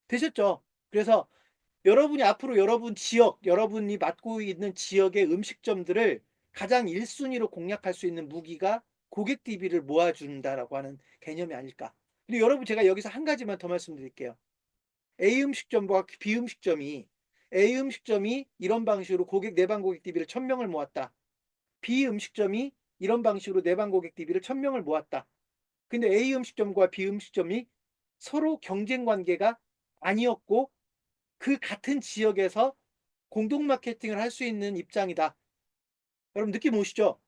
되셨죠? 그래서 여러분이 앞으로 여러분 지역, 여러분이 맡고 있는 지역의 음식점들을 가장 1순위로 공략할 수 있는 무기가 고객 DB를 모아준다라고 하는 개념이 아닐까. 그리고 여러분 제가 여기서 한 가지만 더 말씀드릴게요. A 음식점과 B 음식점이 A 음식점이 이런 방식으로 고객 내방 고객 DB를 1000명을 모았다. B 음식점이 이런 방식으로 내방 고객 DB를 1000명을 모았다. 근데 A 음식점과 B 음식점이 서로 경쟁 관계가 아니었고 그 같은 지역에서 공동 마케팅을 할 수 있는 입장이다. 여러분 느낌 오시죠?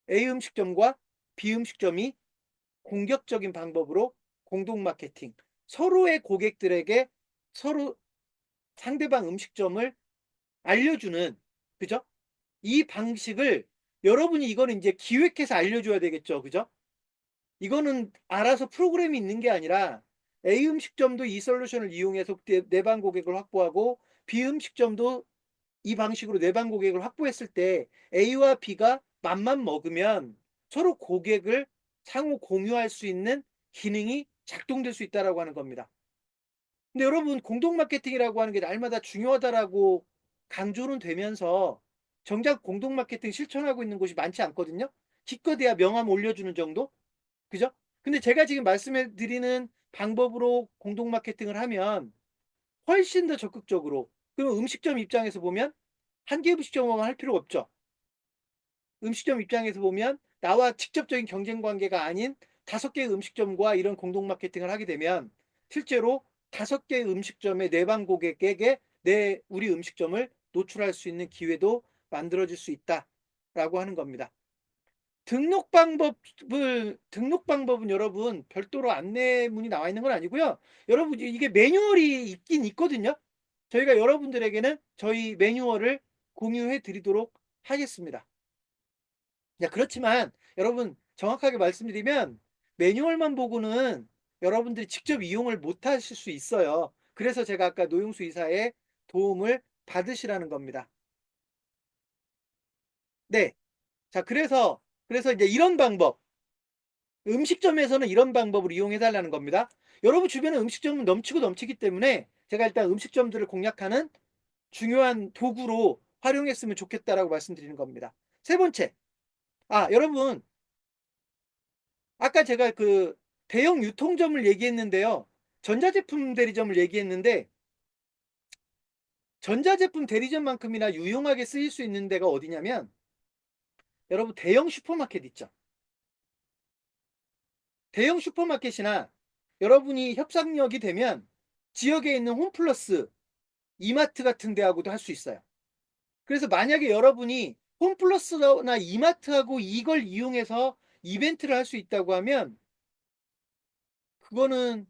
A 음식점과 B 음식점이 공격적인 방법으로 공동 마케팅, 서로의 고객들에게 서로 상대방 음식점을 알려주는, 그죠? 이 방식을 여러분이 이거는 이제 기획해서 알려줘야 되겠죠, 그죠? 이거는 알아서 프로그램이 있는 게 아니라 A 음식점도 이 솔루션을 이용해서 내방 고객을 확보하고 B 음식점도 이 방식으로 내방 고객을 확보했을 때 A와 B가 맘만 먹으면 서로 고객을 상호 공유할 수 있는 기능이 작동될 수 있다라고 하는 겁니다. 근데 여러분 공동 마케팅이라고 하는 게 날마다 중요하다라고 강조는 되면서 정작 공동 마케팅 실천하고 있는 곳이 많지 않거든요. 기껏해야 명함 올려주는 정도? 그죠? 근데 제가 지금 말씀해 드리는 방법으로 공동 마케팅을 하면 훨씬 더 적극적으로, 그럼 음식점 입장에서 보면 한 개 음식점만 할 필요가 없죠. 음식점 입장에서 보면 나와 직접적인 경쟁 관계가 아닌 5개 음식점과 이런 공동 마케팅을 하게 되면 실제로 5개 음식점의 내방 고객에게 우리 음식점을 노출할 수 있는 기회도 만들어질 수 있다라고 하는 겁니다. 등록 방법은 여러분 별도로 안내문이 나와 있는 건 아니고요. 여러분 이게 매뉴얼이 있긴 있거든요. 저희가 여러분들에게는 저희 매뉴얼을 공유해 드리도록 하겠습니다. 야, 그렇지만 여러분 정확하게 말씀드리면 매뉴얼만 보고는 여러분들이 직접 이용을 못 하실 수 있어요. 그래서 제가 아까 노용수 이사의 도움을 받으시라는 겁니다. 네. 자, 그래서 이제 이런 방법, 음식점에서는 이런 방법을 이용해 달라는 겁니다. 여러분 주변에 음식점은 넘치고 넘치기 때문에 제가 일단 음식점들을 공략하는 중요한 도구로 활용했으면 좋겠다라고 말씀드리는 겁니다. 세 번째. 여러분, 아까 제가 그 대형 유통점을 얘기했는데요. 전자제품 대리점을 얘기했는데, 전자제품 대리점만큼이나 유용하게 쓰일 수 있는 데가 어디냐면, 여러분 대형 슈퍼마켓 있죠. 대형 슈퍼마켓이나 여러분이 협상력이 되면 지역에 있는 홈플러스, 이마트 같은 데하고도 할 수 있어요. 그래서 만약에 여러분이 홈플러스나 이마트하고 이걸 이용해서 이벤트를 할 수 있다고 하면 그거는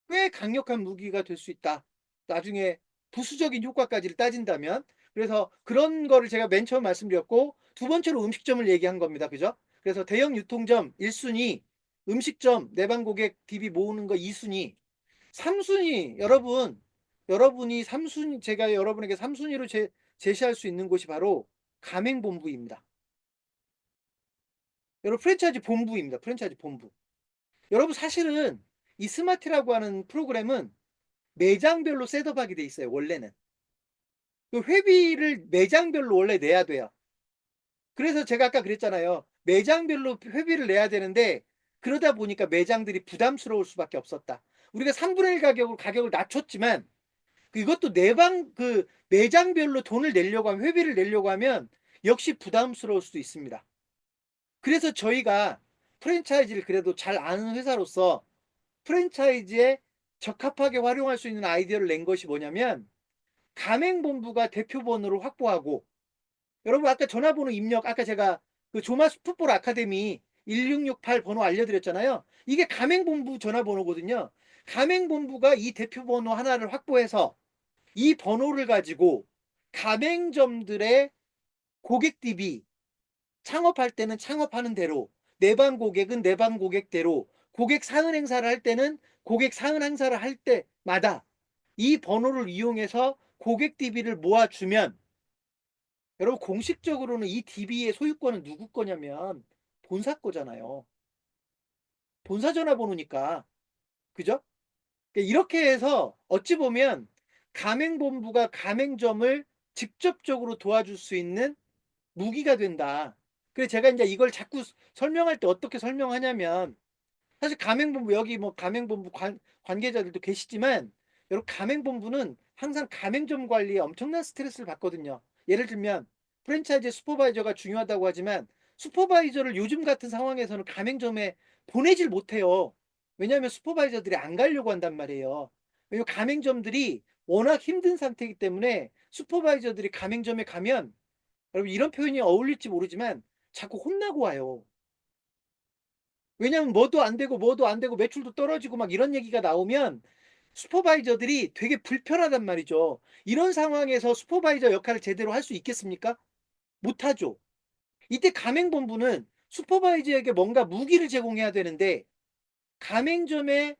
꽤 강력한 무기가 될 수 있다. 나중에 부수적인 효과까지를 따진다면. 그래서 그런 거를 제가 맨 처음 말씀드렸고, 두 번째로 음식점을 얘기한 겁니다. 그죠? 그래서 대형 유통점 1순위, 음식점 내방 고객 DB 모으는 거 2순위, 3순위, 여러분이 3순위, 제가 여러분에게 3순위로 제시할 수 있는 곳이 바로 가맹본부입니다. 여러분 프랜차이즈 본부입니다. 프랜차이즈 본부. 여러분 사실은 이 스마트라고 하는 프로그램은 매장별로 셋업하게 돼 있어요. 원래는. 그 회비를 매장별로 원래 내야 돼요. 그래서 제가 아까 그랬잖아요. 매장별로 회비를 내야 되는데 그러다 보니까 매장들이 부담스러울 수밖에 없었다. 우리가 3분의 1 가격을 낮췄지만 이것도 내방 그 매장별로 돈을 내려고 하면 회비를 내려고 하면 역시 부담스러울 수도 있습니다. 그래서 저희가 프랜차이즈를 그래도 잘 아는 회사로서 프랜차이즈에 적합하게 활용할 수 있는 아이디어를 낸 것이 뭐냐면 가맹본부가 대표번호를 확보하고 여러분 아까 전화번호 입력 아까 제가 그 조마스 풋볼 아카데미 1668 번호 알려드렸잖아요. 이게 가맹본부 전화번호거든요. 가맹본부가 이 대표번호 하나를 확보해서 이 번호를 가지고 가맹점들의 고객 DB 창업할 때는 창업하는 대로 내방 고객은 내방 고객대로 고객 상은 행사를 할 때는 고객 상은 행사를 할 때마다 이 번호를 이용해서 고객 DB를 모아주면 여러분 공식적으로는 이 DB의 소유권은 누구 거냐면 본사 거잖아요. 본사 전화번호니까. 그죠? 그러니까 이렇게 해서 어찌 보면 가맹본부가 가맹점을 직접적으로 도와줄 수 있는 무기가 된다. 그래서 제가 이제 이걸 자꾸 설명할 때 어떻게 설명하냐면 사실 가맹본부 여기 뭐 가맹본부 관계자들도 계시지만 여러분 가맹본부는 항상 가맹점 관리에 엄청난 스트레스를 받거든요. 예를 들면 프랜차이즈 슈퍼바이저가 중요하다고 하지만 슈퍼바이저를 요즘 같은 상황에서는 가맹점에 보내질 못해요. 왜냐하면 슈퍼바이저들이 안 가려고 한단 말이에요. 왜냐면 가맹점들이 워낙 힘든 상태이기 때문에 슈퍼바이저들이 가맹점에 가면 여러분 이런 표현이 어울릴지 모르지만 자꾸 혼나고 와요. 왜냐면 뭐도 안 되고 매출도 떨어지고 막 이런 얘기가 나오면 슈퍼바이저들이 되게 불편하단 말이죠. 이런 상황에서 슈퍼바이저 역할을 제대로 할 수 있겠습니까? 못하죠. 이때 가맹본부는 슈퍼바이저에게 뭔가 무기를 제공해야 되는데 가맹점에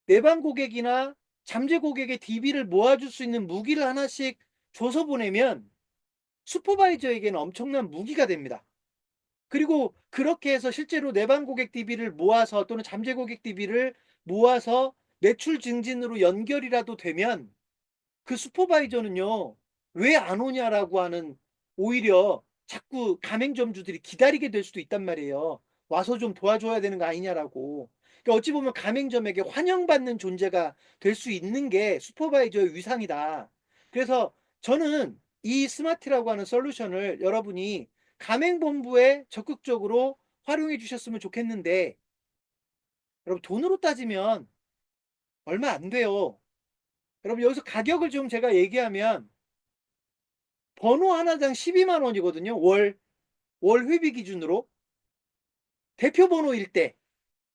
내방 고객이나 잠재 고객의 DB를 모아줄 수 있는 무기를 하나씩 줘서 보내면 슈퍼바이저에게는 엄청난 무기가 됩니다. 그리고 그렇게 해서 실제로 내방 고객 DB를 모아서 또는 잠재 고객 DB를 모아서 매출 증진으로 연결이라도 되면 그 슈퍼바이저는요, 왜 안 오냐라고 하는 오히려 자꾸 가맹점주들이 기다리게 될 수도 있단 말이에요. 와서 좀 도와줘야 되는 거 아니냐라고. 그러니까 어찌 보면 가맹점에게 환영받는 존재가 될 수 있는 게 슈퍼바이저의 위상이다. 그래서 저는 이 스마트라고 하는 솔루션을 여러분이 가맹본부에 적극적으로 활용해 주셨으면 좋겠는데, 여러분 돈으로 따지면 얼마 안 돼요. 여러분 여기서 가격을 좀 제가 얘기하면 번호 하나당 12만 원이거든요. 월 회비 기준으로. 대표 번호일 때,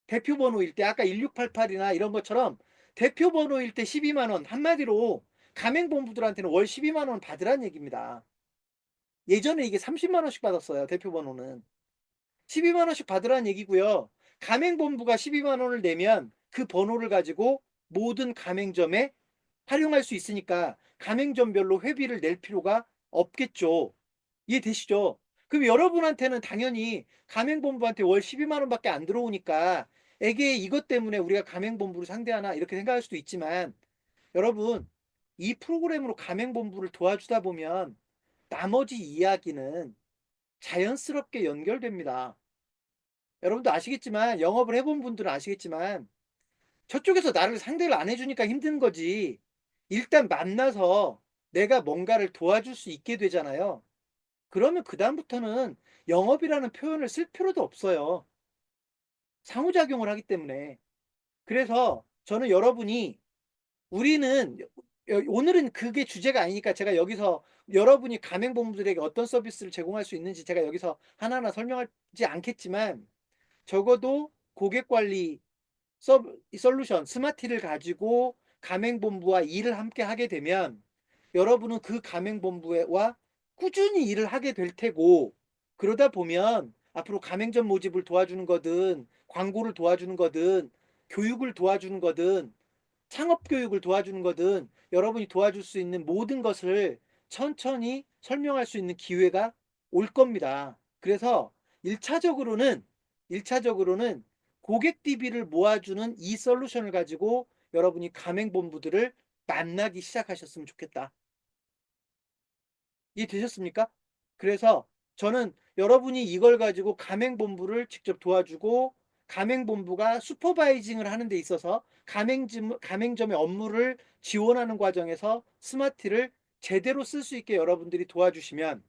대표 번호일 때 아까 1688이나 이런 것처럼 대표 번호일 때 12만 원. 한마디로 가맹본부들한테는 월 12만 원 받으란 얘기입니다. 예전에 이게 30만 원씩 받았어요. 대표 번호는. 12만 원씩 받으라는 얘기고요. 가맹본부가 12만 원을 내면 그 번호를 가지고 모든 가맹점에 활용할 수 있으니까 가맹점별로 회비를 낼 필요가 없겠죠. 이해되시죠? 그럼 여러분한테는 당연히 가맹본부한테 월 12만 원밖에 안 들어오니까 에게 이것 때문에 우리가 가맹본부를 상대하나 이렇게 생각할 수도 있지만 여러분 이 프로그램으로 가맹본부를 도와주다 보면 나머지 이야기는 자연스럽게 연결됩니다. 여러분도 아시겠지만 영업을 해본 분들은 아시겠지만 저쪽에서 나를 상대를 안 해주니까 힘든 거지. 일단 만나서 내가 뭔가를 도와줄 수 있게 되잖아요. 그러면 그다음부터는 영업이라는 표현을 쓸 필요도 없어요. 상호작용을 하기 때문에. 그래서 저는 여러분이 우리는 오늘은 그게 주제가 아니니까 제가 여기서 여러분이 가맹본부들에게 어떤 서비스를 제공할 수 있는지 제가 여기서 하나하나 설명하지 않겠지만 적어도 고객관리 솔루션 스마티를 가지고 가맹본부와 일을 함께 하게 되면 여러분은 그 가맹본부와 꾸준히 일을 하게 될 테고 그러다 보면 앞으로 가맹점 모집을 도와주는 거든 광고를 도와주는 거든 교육을 도와주는 거든 창업 교육을 도와주는 거든 여러분이 도와줄 수 있는 모든 것을 천천히 설명할 수 있는 기회가 올 겁니다. 그래서 1차적으로는 1차적으로는 고객 DB를 모아주는 이 솔루션을 가지고 여러분이 가맹본부들을 만나기 시작하셨으면 좋겠다. 이해되셨습니까? 그래서 저는 여러분이 이걸 가지고 가맹본부를 직접 도와주고 가맹본부가 슈퍼바이징을 하는 데 있어서 가맹점의 업무를 지원하는 과정에서 스마트를 제대로 쓸 수 있게 여러분들이 도와주시면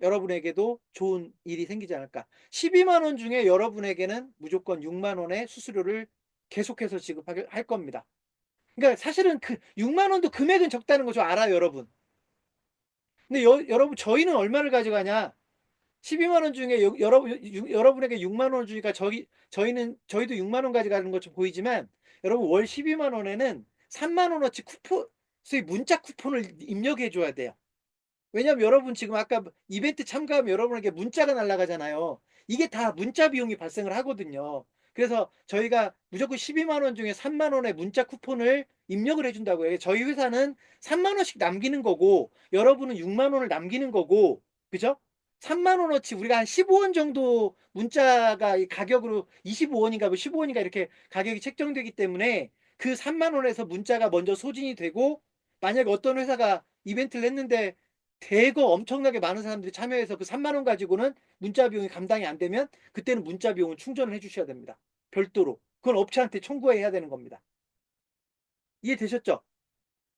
여러분에게도 좋은 일이 생기지 않을까. 12만 원 중에 여러분에게는 무조건 6만 원의 수수료를 계속해서 지급할 겁니다. 그러니까 사실은 그 6만 원도 금액은 적다는 거 저 알아요, 여러분. 근데 여러분 저희는 얼마를 가져가냐? 12만 원 중에 여러분에게 6만 원을 주니까 저희도 6만 원 가져가는 것처럼 보이지만 여러분 월 12만 원에는 3만 원어치 쿠폰, 소위 문자 쿠폰을 입력해 줘야 돼요. 왜냐면 여러분 지금 아까 이벤트 참가하면 여러분에게 문자가 날아가잖아요. 이게 다 문자 비용이 발생을 하거든요. 그래서 저희가 무조건 12만 원 중에 3만 원의 문자 쿠폰을 입력을 해준다고요. 저희 회사는 3만 원씩 남기는 거고 여러분은 6만 원을 남기는 거고 그죠? 3만 원어치 우리가 한 15원 정도 문자가 이 가격으로 25원인가 뭐 15원인가 이렇게 가격이 책정되기 때문에 그 3만 원에서 문자가 먼저 소진이 되고 만약에 어떤 회사가 이벤트를 했는데 대거 엄청나게 많은 사람들이 참여해서 그 3만 원 가지고는 문자 비용이 감당이 안 되면 그때는 문자 비용을 충전을 해 주셔야 됩니다. 별도로. 그건 업체한테 청구해야 되는 겁니다. 이해되셨죠?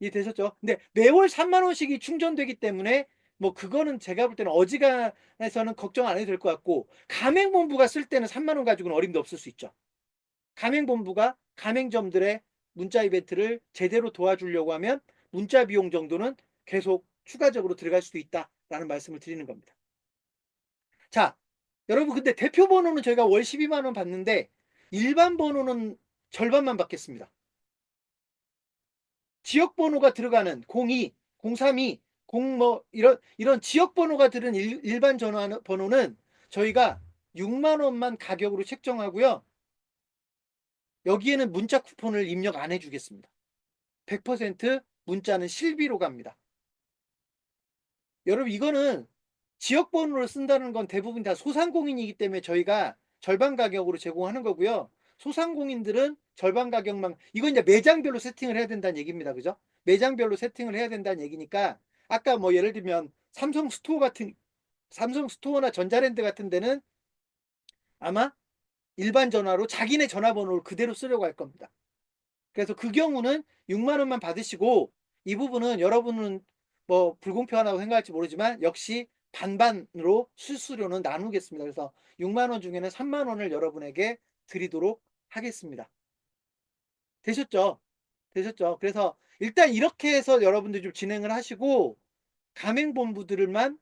이해되셨죠? 근데 매월 3만 원씩이 충전되기 때문에 뭐 그거는 제가 볼 때는 어지간해서는 걱정 안 해도 될 것 같고 가맹본부가 쓸 때는 3만 원 가지고는 어림도 없을 수 있죠. 가맹본부가 가맹점들의 문자 이벤트를 제대로 도와주려고 하면 문자 비용 정도는 계속 추가적으로 들어갈 수도 있다라는 말씀을 드리는 겁니다. 자, 여러분 근데 대표 번호는 저희가 월 12만 원 받는데 일반 번호는 절반만 받겠습니다. 지역 번호가 들어가는 02, 032, 0 뭐 이런 지역 번호가 들은 일반 전화 번호는 저희가 6만 원만 가격으로 책정하고요. 여기에는 문자 쿠폰을 입력 안 해주겠습니다. 100% 문자는 실비로 갑니다. 여러분 이거는 지역 번호를 쓴다는 건 대부분 다 소상공인이기 때문에 저희가 절반 가격으로 제공하는 거고요. 소상공인들은 절반 가격만 이건 이제 매장별로 세팅을 해야 된다는 얘기입니다. 그죠? 매장별로 세팅을 해야 된다는 얘기니까 아까 뭐 예를 들면 삼성 스토어나 전자랜드 같은 데는 아마 일반 전화로 자기네 전화번호를 그대로 쓰려고 할 겁니다. 그래서 그 경우는 6만 원만 받으시고 이 부분은 여러분은 뭐 불공평하다고 생각할지 모르지만 역시 반반으로 수수료는 나누겠습니다. 그래서 6만 원 중에는 3만 원을 여러분에게 드리도록 하겠습니다. 되셨죠? 되셨죠? 그래서 일단 이렇게 해서 여러분들 좀 진행을 하시고 가맹본부들만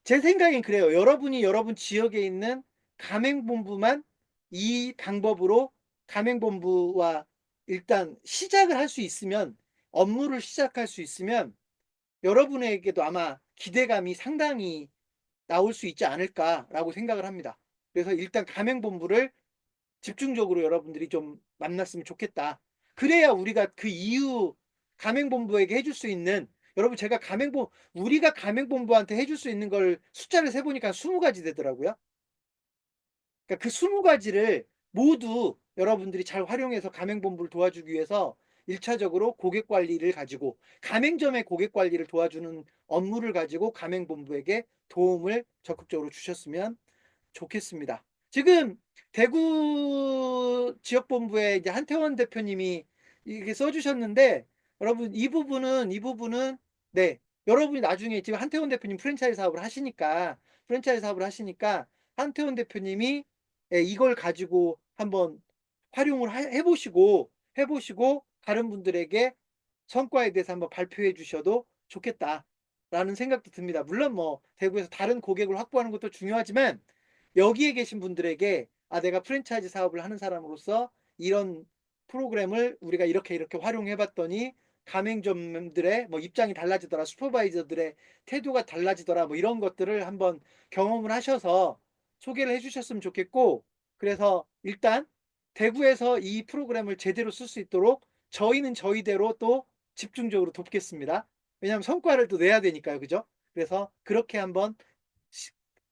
제 생각엔 그래요. 여러분이 여러분 지역에 있는 가맹본부만 이 방법으로 가맹본부와 일단 시작을 할 수 있으면 업무를 시작할 수 있으면 여러분에게도 아마 기대감이 상당히 나올 수 있지 않을까라고 생각을 합니다. 그래서 일단 가맹본부를 집중적으로 여러분들이 좀 만났으면 좋겠다. 그래야 우리가 그 이후 가맹본부에게 해줄 수 있는, 여러분 제가 우리가 가맹본부한테 해줄 수 있는 걸 숫자를 세보니까 20가지 되더라고요. 그러니까 그 20가지를 모두 여러분들이 잘 활용해서 가맹본부를 도와주기 위해서 1차적으로 고객 관리를 가지고, 가맹점의 고객 관리를 도와주는 업무를 가지고 가맹본부에게 도움을 적극적으로 주셨으면 좋겠습니다. 지금 대구 지역본부에 이제 한태원 대표님이 이렇게 써주셨는데, 여러분 이 부분은 네, 여러분이 나중에 지금 한태원 대표님 프랜차이즈 사업을 하시니까 한태원 대표님이 예, 이걸 가지고 한번 활용을 해보시고 다른 분들에게 성과에 대해서 한번 발표해 주셔도 좋겠다라는 생각도 듭니다. 물론 뭐 대구에서 다른 고객을 확보하는 것도 중요하지만, 여기에 계신 분들에게 내가 프랜차이즈 사업을 하는 사람으로서 이런 프로그램을 우리가 이렇게 활용해 봤더니 가맹점들의 뭐 입장이 달라지더라, 슈퍼바이저들의 태도가 달라지더라, 뭐 이런 것들을 한번 경험을 하셔서 소개를 해 주셨으면 좋겠고, 그래서 일단 대구에서 이 프로그램을 제대로 쓸 수 있도록 저희는 저희대로 또 집중적으로 돕겠습니다. 왜냐하면 성과를 또 내야 되니까요. 그죠? 그래서 그렇게 한번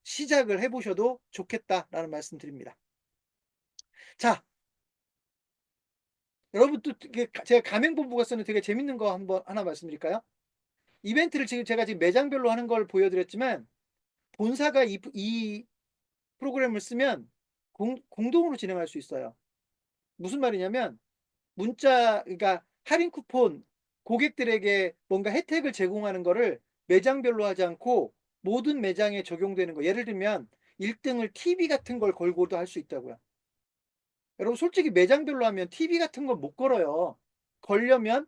시작을 해보셔도 좋겠다라는 말씀 드립니다. 자, 여러분 또 제가 가맹본부가 쓰는 되게 재밌는 거 한번 하나 말씀드릴까요? 이벤트를 제가 지금 매장별로 하는 걸 보여드렸지만, 본사가 이 프로그램을 쓰면 공동으로 진행할 수 있어요. 무슨 말이냐면, 그러니까 할인 쿠폰, 고객들에게 뭔가 혜택을 제공하는 거를 매장별로 하지 않고 모든 매장에 적용되는 거. 예를 들면 1등을 TV 같은 걸 걸고도 할 수 있다고요. 여러분 솔직히 매장별로 하면 TV 같은 건 못 걸어요. 걸려면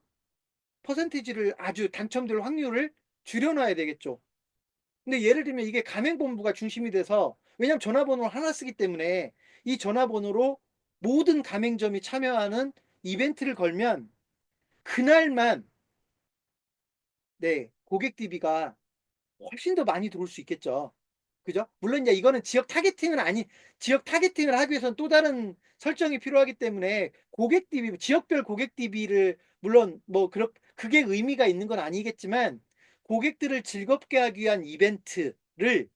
퍼센티지를, 아주 당첨될 확률을 줄여놔야 되겠죠. 근데 예를 들면 이게 가맹본부가 중심이 돼서, 왜냐면 전화번호를 하나 쓰기 때문에 이 전화번호로 모든 가맹점이 참여하는 이벤트를 걸면 그날만 네, 고객 DB가 훨씬 더 많이 들어올 수 있겠죠. 그죠? 물론 이제 이거는 지역 타겟팅을 하기 위해서는 또 다른 설정이 필요하기 때문에 고객 DB, 지역별 고객 DB를 물론 뭐 그게 의미가 있는 건 아니겠지만, 고객들을 즐겁게 하기 위한 이벤트를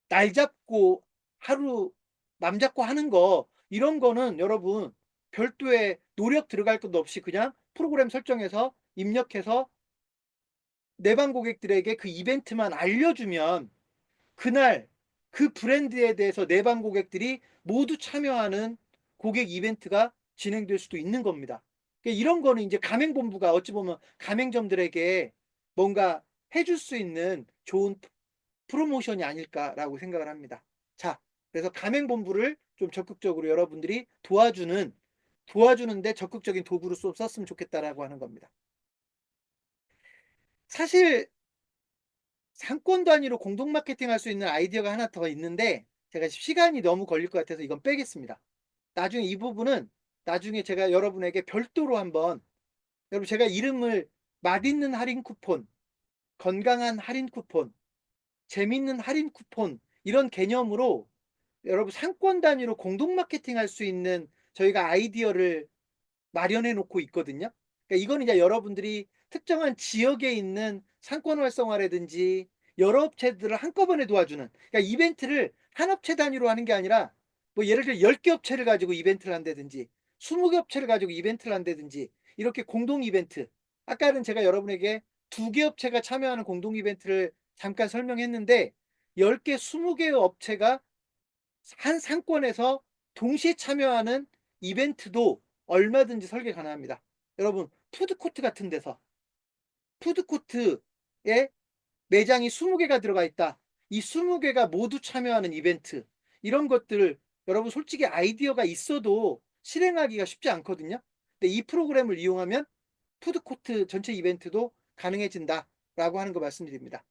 날 잡고 하루 맘 잡고 하는 거, 이런 거는 여러분 별도의 노력 들어갈 것도 없이 그냥 프로그램 설정해서 입력해서 내방 고객들에게 그 이벤트만 알려주면 그날 그 브랜드에 대해서 내방 고객들이 모두 참여하는 고객 이벤트가 진행될 수도 있는 겁니다. 그러니까 이런 거는 이제 가맹본부가 어찌 보면 가맹점들에게 뭔가 해줄 수 있는 좋은 프로모션이 아닐까라고 생각을 합니다. 자, 그래서 가맹본부를 좀 적극적으로 여러분들이 도와주는데 적극적인 도구로 썼으면 좋겠다라고 하는 겁니다. 사실 상권 단위로 공동 마케팅 할 수 있는 아이디어가 하나 더 있는데, 제가 시간이 너무 걸릴 것 같아서 이건 빼겠습니다. 나중에 이 부분은 나중에 제가 여러분에게 별도로 한번, 여러분 제가 이름을 맛있는 할인 쿠폰, 건강한 할인 쿠폰, 재밌는 할인 쿠폰, 이런 개념으로 여러분 상권 단위로 공동 마케팅 할 수 있는 저희가 아이디어를 마련해 놓고 있거든요. 그러니까 이거는 이제 여러분들이 특정한 지역에 있는 상권 활성화라든지 여러 업체들을 한꺼번에 도와주는, 그러니까 이벤트를 한 업체 단위로 하는 게 아니라 뭐 예를 들어 10개 업체를 가지고 이벤트를 한다든지 20개 업체를 가지고 이벤트를 한다든지, 이렇게 공동 이벤트, 아까는 제가 여러분에게 2개 업체가 참여하는 공동 이벤트를 잠깐 설명했는데, 10개, 20개의 업체가 한 상권에서 동시에 참여하는 이벤트도 얼마든지 설계 가능합니다. 여러분 푸드코트 같은 데서 푸드코트에 매장이 20개가 들어가 있다. 이 20개가 모두 참여하는 이벤트, 이런 것들 여러분 솔직히 아이디어가 있어도 실행하기가 쉽지 않거든요. 근데 이 프로그램을 이용하면 푸드코트 전체 이벤트도 가능해진다라고 하는 거 말씀드립니다.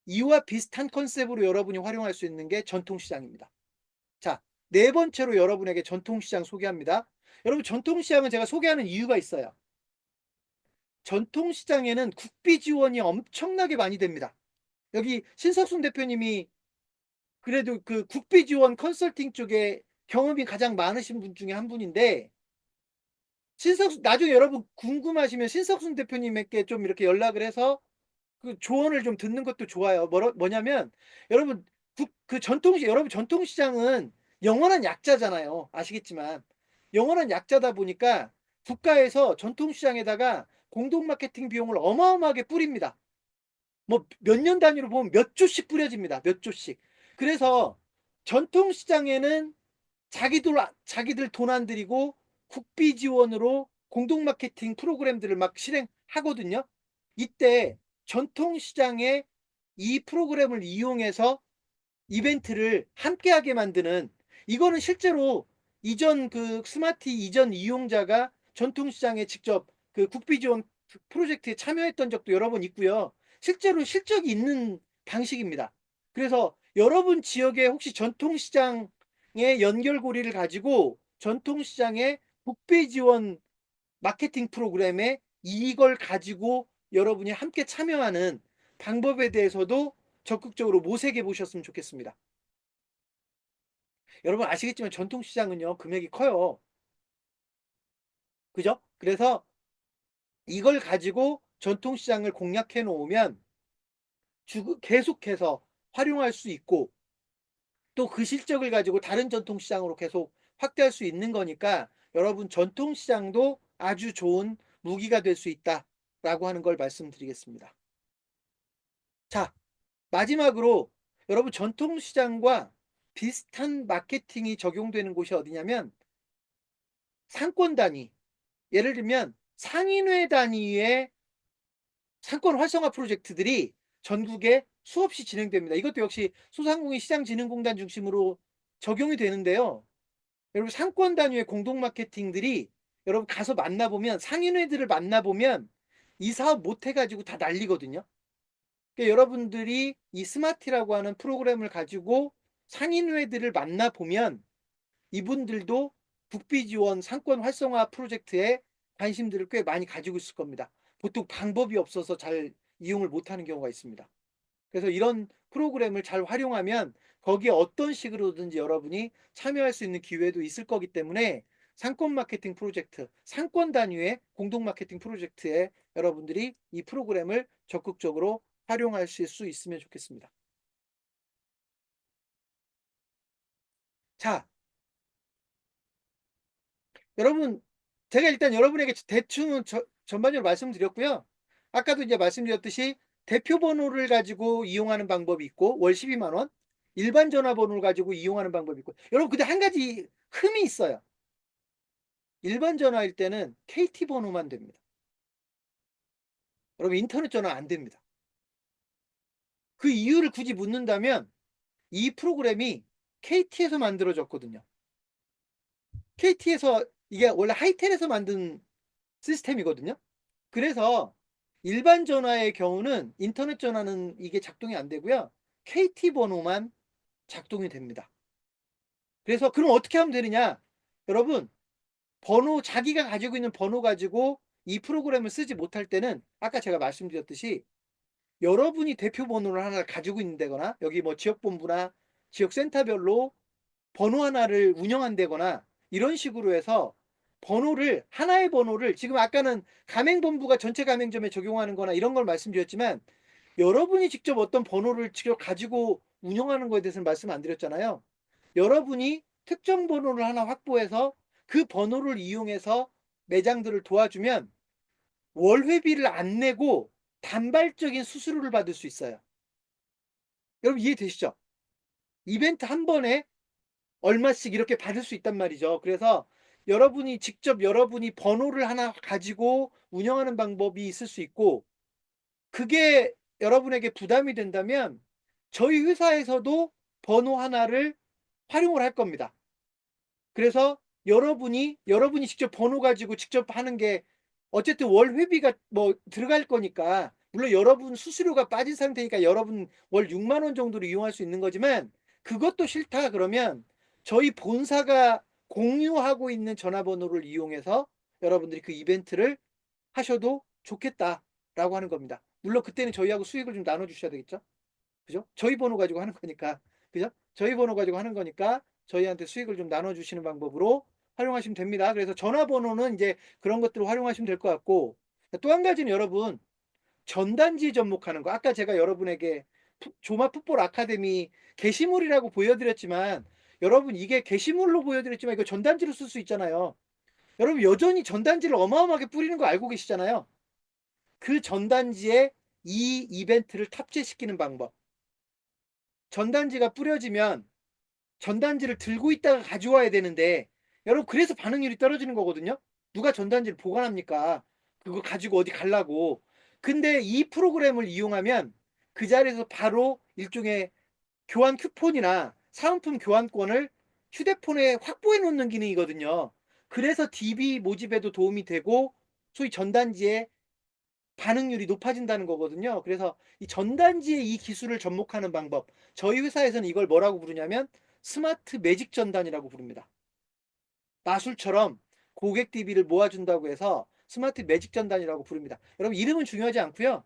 이와 비슷한 컨셉으로 여러분이 활용할 수 있는 게 전통시장입니다. 자, 네 번째로 여러분에게 전통시장 소개합니다. 여러분 전통시장은 제가 소개하는 이유가 있어요. 전통시장에는 국비 지원이 엄청나게 많이 됩니다. 여기 신석순 대표님이 그래도 그 국비 지원 컨설팅 쪽에 경험이 가장 많으신 분 중에 한 분인데, 신석순 나중에 여러분 궁금하시면 신석순 대표님에게 좀 이렇게 연락을 해서 그 조언을 좀 듣는 것도 좋아요. 뭐냐면 여러분 그 여러분 전통시장은 영원한 약자잖아요. 아시겠지만 영원한 약자다 보니까 국가에서 전통시장에다가 공동 마케팅 비용을 어마어마하게 뿌립니다. 뭐 몇 년 단위로 보면 몇 조씩 뿌려집니다. 몇 조씩. 그래서 전통시장에는 자기들 돈 안 들이고 국비 지원으로 공동 마케팅 프로그램들을 막 실행하거든요. 이때 전통시장에 이 프로그램을 이용해서 이벤트를 함께하게 만드는, 이거는 실제로 이전 그 스마티 이전 이용자가 전통시장에 직접 그 국비 지원 프로젝트에 참여했던 적도 여러 번 있고요. 실제로 실적이 있는 방식입니다. 그래서 여러분 지역에 혹시 전통시장의 연결고리를 가지고 전통시장의 국비 지원 마케팅 프로그램에 이걸 가지고 여러분이 함께 참여하는 방법에 대해서도 적극적으로 모색해 보셨으면 좋겠습니다. 여러분 아시겠지만 전통시장은요, 금액이 커요. 그죠? 그래서 이걸 가지고 전통시장을 공략해 놓으면 계속해서 활용할 수 있고, 또 그 실적을 가지고 다른 전통시장으로 계속 확대할 수 있는 거니까 여러분 전통시장도 아주 좋은 무기가 될 수 있다라고 하는 걸 말씀드리겠습니다. 자, 마지막으로 여러분 전통시장과 비슷한 마케팅이 적용되는 곳이 어디냐면 상권 단위, 예를 들면 상인회 단위의 상권 활성화 프로젝트들이 전국에 수없이 진행됩니다. 이것도 역시 소상공인 시장진흥공단 중심으로 적용이 되는데요. 여러분 상권 단위의 공동 마케팅들이 여러분 가서 만나보면, 상인회들을 만나보면 이 사업 못 해가지고 다 난리거든요. 그러니까 여러분들이 이 스마티라고 하는 프로그램을 가지고 상인회들을 만나보면 이분들도 국비 지원 상권 활성화 프로젝트에 관심들을 꽤 많이 가지고 있을 겁니다. 보통 방법이 없어서 잘 이용을 못하는 경우가 있습니다. 그래서 이런 프로그램을 잘 활용하면 거기에 어떤 식으로든지 여러분이 참여할 수 있는 기회도 있을 거기 때문에 상권 마케팅 프로젝트, 상권 단위의 공동 마케팅 프로젝트에 여러분들이 이 프로그램을 적극적으로 활용하실 수 있으면 좋겠습니다. 자, 여러분, 제가 일단 여러분에게 대충 전반적으로 말씀드렸고요. 아까도 이제 말씀드렸듯이 대표 번호를 가지고 이용하는 방법이 있고, 월 12만 원, 일반 전화번호를 가지고 이용하는 방법이 있고, 여러분 근데 한 가지 흠이 있어요. 일반 전화일 때는 KT 번호만 됩니다. 여러분 인터넷 전화 안 됩니다. 그 이유를 굳이 묻는다면 이 프로그램이 KT에서 만들어졌거든요. KT에서, 이게 원래 하이텔에서 만든 시스템이거든요. 그래서 일반 전화의 경우는, 인터넷 전화는 이게 작동이 안 되고요. KT 번호만 작동이 됩니다. 그래서 그럼 어떻게 하면 되느냐? 여러분, 자기가 가지고 있는 번호 가지고 이 프로그램을 쓰지 못할 때는 아까 제가 말씀드렸듯이 여러분이 대표 번호를 하나 가지고 있는다거나, 여기 뭐 지역본부나 지역센터별로 번호 하나를 운영한다거나 이런 식으로 해서 하나의 번호를, 지금 아까는 가맹본부가 전체 가맹점에 적용하는 거나 이런 걸 말씀드렸지만 여러분이 직접 어떤 번호를 직접 가지고 운영하는 거에 대해서는 말씀 안 드렸잖아요. 여러분이 특정 번호를 하나 확보해서 그 번호를 이용해서 매장들을 도와주면 월회비를 안 내고 단발적인 수수료를 받을 수 있어요. 여러분 이해되시죠? 이벤트 한 번에 얼마씩 이렇게 받을 수 있단 말이죠. 그래서 여러분이 직접 여러분이 번호를 하나 가지고 운영하는 방법이 있을 수 있고, 그게 여러분에게 부담이 된다면 저희 회사에서도 번호 하나를 활용을 할 겁니다. 그래서 여러분이 직접 번호 가지고 직접 하는 게 어쨌든 월 회비가 뭐 들어갈 거니까, 물론 여러분 수수료가 빠진 상태니까 여러분 월 6만 원 정도로 이용할 수 있는 거지만, 그것도 싫다 그러면 저희 본사가 공유하고 있는 전화번호를 이용해서 여러분들이 그 이벤트를 하셔도 좋겠다라고 하는 겁니다. 물론 그때는 저희하고 수익을 좀 나눠 주셔야 되겠죠. 그죠? 저희 번호 가지고 하는 거니까. 그죠? 저희 번호 가지고 하는 거니까 저희한테 수익을 좀 나눠주시는 방법으로 활용하시면 됩니다. 그래서 전화번호는 이제 그런 것들을 활용하시면 될 것 같고, 또 한 가지는 여러분, 전단지 접목하는 거. 아까 제가 여러분에게 조마 풋볼 아카데미 게시물이라고 보여드렸지만, 여러분 이게 게시물로 보여드렸지만 이거 전단지로 쓸 수 있잖아요. 여러분 여전히 전단지를 어마어마하게 뿌리는 거 알고 계시잖아요. 그 전단지에 이 이벤트를 탑재시키는 방법. 전단지가 뿌려지면 전단지를 들고 있다가 가져와야 되는데, 여러분 그래서 반응률이 떨어지는 거거든요. 누가 전단지를 보관합니까? 그거 가지고 어디 가려고. 근데 이 프로그램을 이용하면 그 자리에서 바로 일종의 교환 쿠폰이나 사은품 교환권을 휴대폰에 확보해 놓는 기능이거든요. 그래서 DB 모집에도 도움이 되고 소위 전단지의 반응률이 높아진다는 거거든요. 그래서 이 전단지에 이 기술을 접목하는 방법, 저희 회사에서는 이걸 뭐라고 부르냐면 스마트 매직 전단이라고 부릅니다. 마술처럼 고객 DB를 모아준다고 해서 스마트 매직 전단이라고 부릅니다. 여러분 이름은 중요하지 않고요.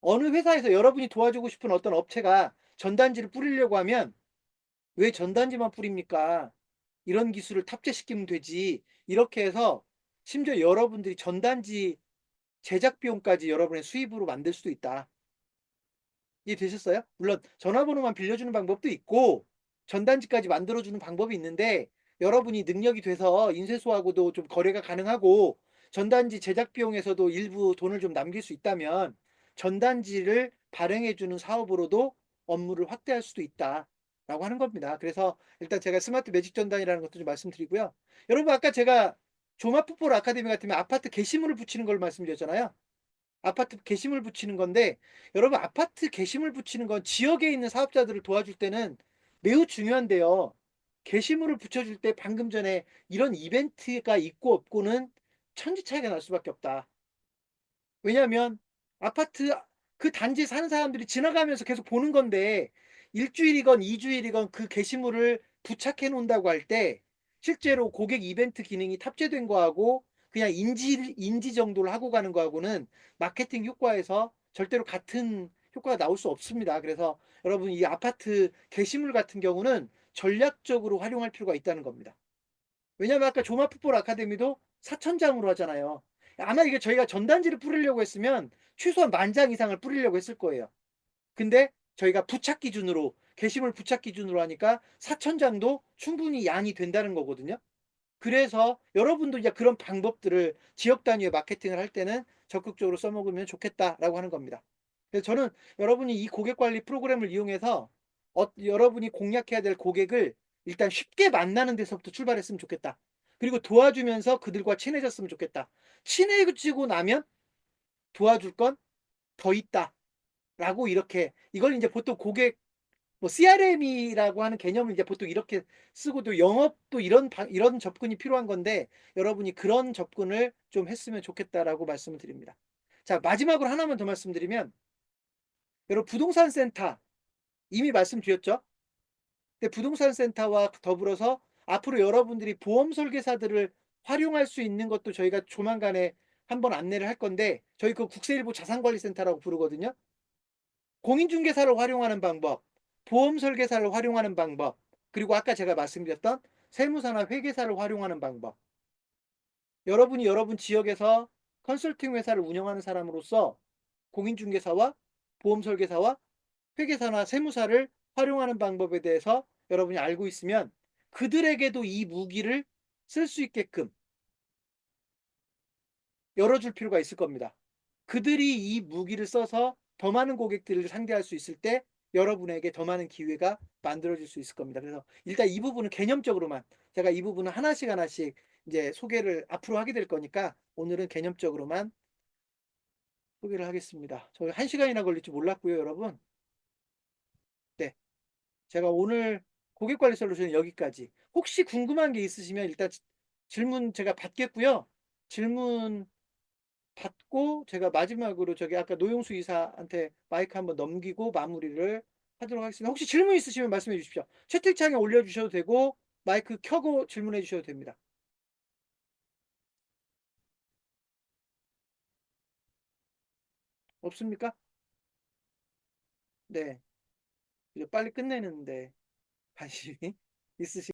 어느 회사에서 여러분이 도와주고 싶은 어떤 업체가 전단지를 뿌리려고 하면 왜 전단지만 뿌립니까? 이런 기술을 탑재시키면 되지. 이렇게 해서 심지어 여러분들이 전단지 제작 비용까지 여러분의 수입으로 만들 수도 있다. 이해되셨어요? 물론 전화번호만 빌려주는 방법도 있고 전단지까지 만들어주는 방법이 있는데, 여러분이 능력이 돼서 인쇄소하고도 좀 거래가 가능하고 전단지 제작 비용에서도 일부 돈을 좀 남길 수 있다면 전단지를 발행해주는 사업으로도 업무를 확대할 수도 있다라고 하는 겁니다. 그래서 일단 제가 스마트 매직 전단이라는 것도 좀 말씀드리고요. 여러분 아까 제가 조마풋볼 아카데미 같으면 아파트 게시물을 붙이는 걸 말씀드렸잖아요. 아파트 게시물 붙이는 건데, 여러분 아파트 게시물 붙이는 건 지역에 있는 사업자들을 도와줄 때는 매우 중요한데요. 게시물을 붙여줄 때 방금 전에 이런 이벤트가 있고 없고는 천지 차이가 날 수밖에 없다. 왜냐하면 아파트 그 단지에 사는 사람들이 지나가면서 계속 보는 건데, 일주일이건 이주일이건 그 게시물을 부착해 놓는다고 할 때 실제로 고객 이벤트 기능이 탑재된 거하고 그냥 인지 정도를 하고 가는 거하고는 마케팅 효과에서 절대로 같은 효과가 나올 수 없습니다. 그래서 여러분 이 아파트 게시물 같은 경우는 전략적으로 활용할 필요가 있다는 겁니다. 왜냐하면 아까 조마풋볼 아카데미도 4,000장으로 하잖아요. 아마 이게 저희가 전단지를 뿌리려고 했으면 최소한 10,000장 이상을 뿌리려고 했을 거예요. 근데 저희가 부착 기준으로, 게시물 부착 기준으로 하니까 4,000장도 충분히 양이 된다는 거거든요. 그래서 여러분도 이제 그런 방법들을 지역 단위의 마케팅을 할 때는 적극적으로 써먹으면 좋겠다라고 하는 겁니다. 그래서 저는 여러분이 이 고객 관리 프로그램을 이용해서 여러분이 공략해야 될 고객을 일단 쉽게 만나는 데서부터 출발했으면 좋겠다. 그리고 도와주면서 그들과 친해졌으면 좋겠다. 친해지고 나면 도와줄 건 더 있다. 라고 이렇게, 이걸 이제 보통 고객 뭐 CRM이라고 하는 개념을 이제 보통 이렇게 쓰고도, 영업도 이런 접근이 필요한 건데 여러분이 그런 접근을 좀 했으면 좋겠다라고 말씀을 드립니다. 자, 마지막으로 하나만 더 말씀드리면, 여러분 부동산 센터 이미 말씀드렸죠? 근데 부동산 센터와 더불어서 앞으로 여러분들이 보험 설계사들을 활용할 수 있는 것도 저희가 조만간에 한번 안내를 할 건데, 저희 그 국세일보 자산관리센터라고 부르거든요. 공인중개사를 활용하는 방법, 보험 설계사를 활용하는 방법, 그리고 아까 제가 말씀드렸던 세무사나 회계사를 활용하는 방법. 여러분이 여러분 지역에서 컨설팅 회사를 운영하는 사람으로서 공인중개사와 보험 설계사와 회계사나 세무사를 활용하는 방법에 대해서 여러분이 알고 있으면 그들에게도 이 무기를 쓸 수 있게끔 열어줄 필요가 있을 겁니다. 그들이 이 무기를 써서 더 많은 고객들을 상대할 수 있을 때 여러분에게 더 많은 기회가 만들어질 수 있을 겁니다. 그래서 일단 이 부분은 개념적으로만, 제가 이 부분은 하나씩 하나씩 이제 소개를 앞으로 하게 될 거니까 오늘은 개념적으로만 소개를 하겠습니다. 저희 1시간이나 걸릴 줄 몰랐고요, 여러분. 네. 제가 오늘 고객관리 솔루션 여기까지. 혹시 궁금한 게 있으시면 일단 질문 제가 받겠고요. 질문 받고 제가 마지막으로 저기 아까 노용수 이사한테 마이크 한번 넘기고 마무리를 하도록 하겠습니다. 혹시 질문 있으시면 말씀해 주십시오. 채팅창에 올려주셔도 되고 마이크 켜고 질문해 주셔도 됩니다. 없습니까? 네. 이제 빨리 끝내는데. 관심이 있으시